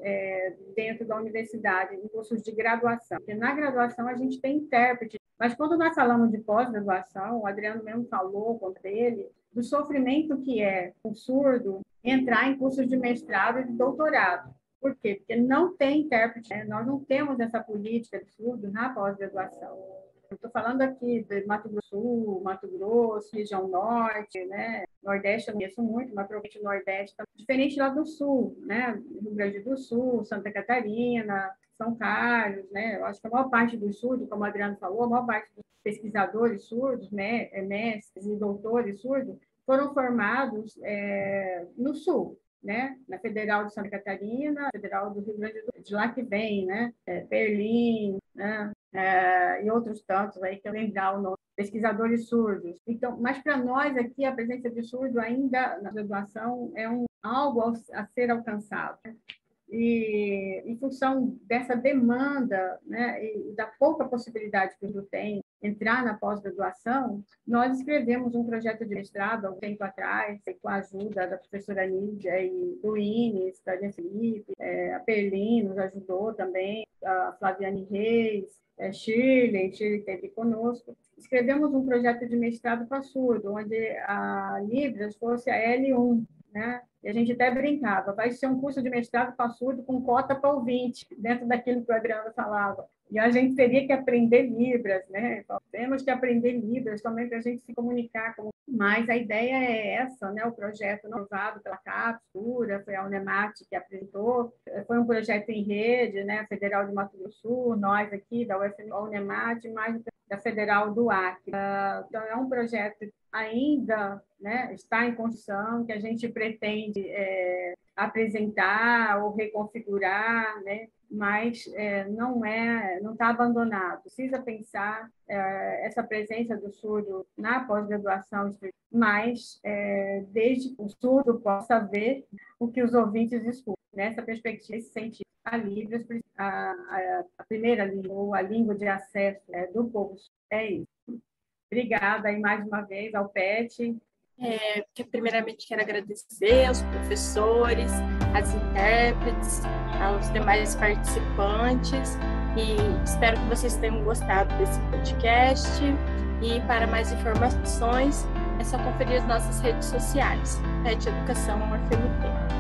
dentro da universidade, em cursos de graduação. Porque na graduação, a gente tem intérprete, mas quando nós falamos de pós-graduação, o Adriano mesmo falou com ele, do sofrimento que é o surdo entrar em cursos de mestrado e de doutorado. Por quê? Porque não tem intérprete, né? Nós não temos essa política de surdo na pós-graduação. Eu estou falando aqui de Mato Grosso do Sul, Mato Grosso, região norte, né? Nordeste eu não conheço muito, mas provavelmente o Nordeste está diferente lá do Sul, né? Rio Grande do Sul, Santa Catarina, São Carlos, né? Eu acho que a maior parte dos surdos, como o Adriano falou, a maior parte dos pesquisadores surdos, mestres e doutores surdos, foram formados no Sul, né? Na Federal de Santa Catarina, Federal do Rio Grande do Sul, de lá que vem, né? Berlim, né? E outros tantos aí que eu lembrar o nome, pesquisadores surdos. Então, mas para nós aqui a presença de surdo ainda na graduação é algo a ser alcançado. E em função dessa demanda, né, e da pouca possibilidade que o surdo tem entrar na pós-graduação, nós escrevemos um projeto de mestrado há um tempo atrás, com a ajuda da professora Nídia e do Ines, da Jean Felipe, a Perlin nos ajudou também, a Flaviane Reis, Shirley esteve conosco. Escrevemos um projeto de mestrado para surdo, onde a Libras fosse a L1, né? E a gente até brincava, vai ser um curso de mestrado para surdo com cota para ouvinte, dentro daquilo que o Adriano falava. E a gente teria que aprender Libras, né? Então, temos que aprender Libras também para a gente se comunicar. Mas a ideia é essa, né? O projeto não usado pela Capsura, foi a Unemat que apresentou, foi um projeto em rede, né? Federal de Mato Grosso do Sul, nós aqui da UFM, a Unemat, mais da Federal do Acre. Então, é um projeto que ainda, né, está em construção, que a gente pretende apresentar ou reconfigurar, né? Mas não está abandonado. Precisa pensar essa presença do surdo na pós-graduação, mas desde que o surdo possa ver o que os ouvintes escutam. Nessa perspectiva, esse sentido, a Libras, a primeira língua, ou a língua de acesso do povo, é isso. Obrigada aí mais uma vez ao PET. Primeiramente, quero agradecer aos professores, às intérpretes, aos demais participantes e espero que vocês tenham gostado desse podcast. E para mais informações, é só conferir as nossas redes sociais, PET Educação UFMT.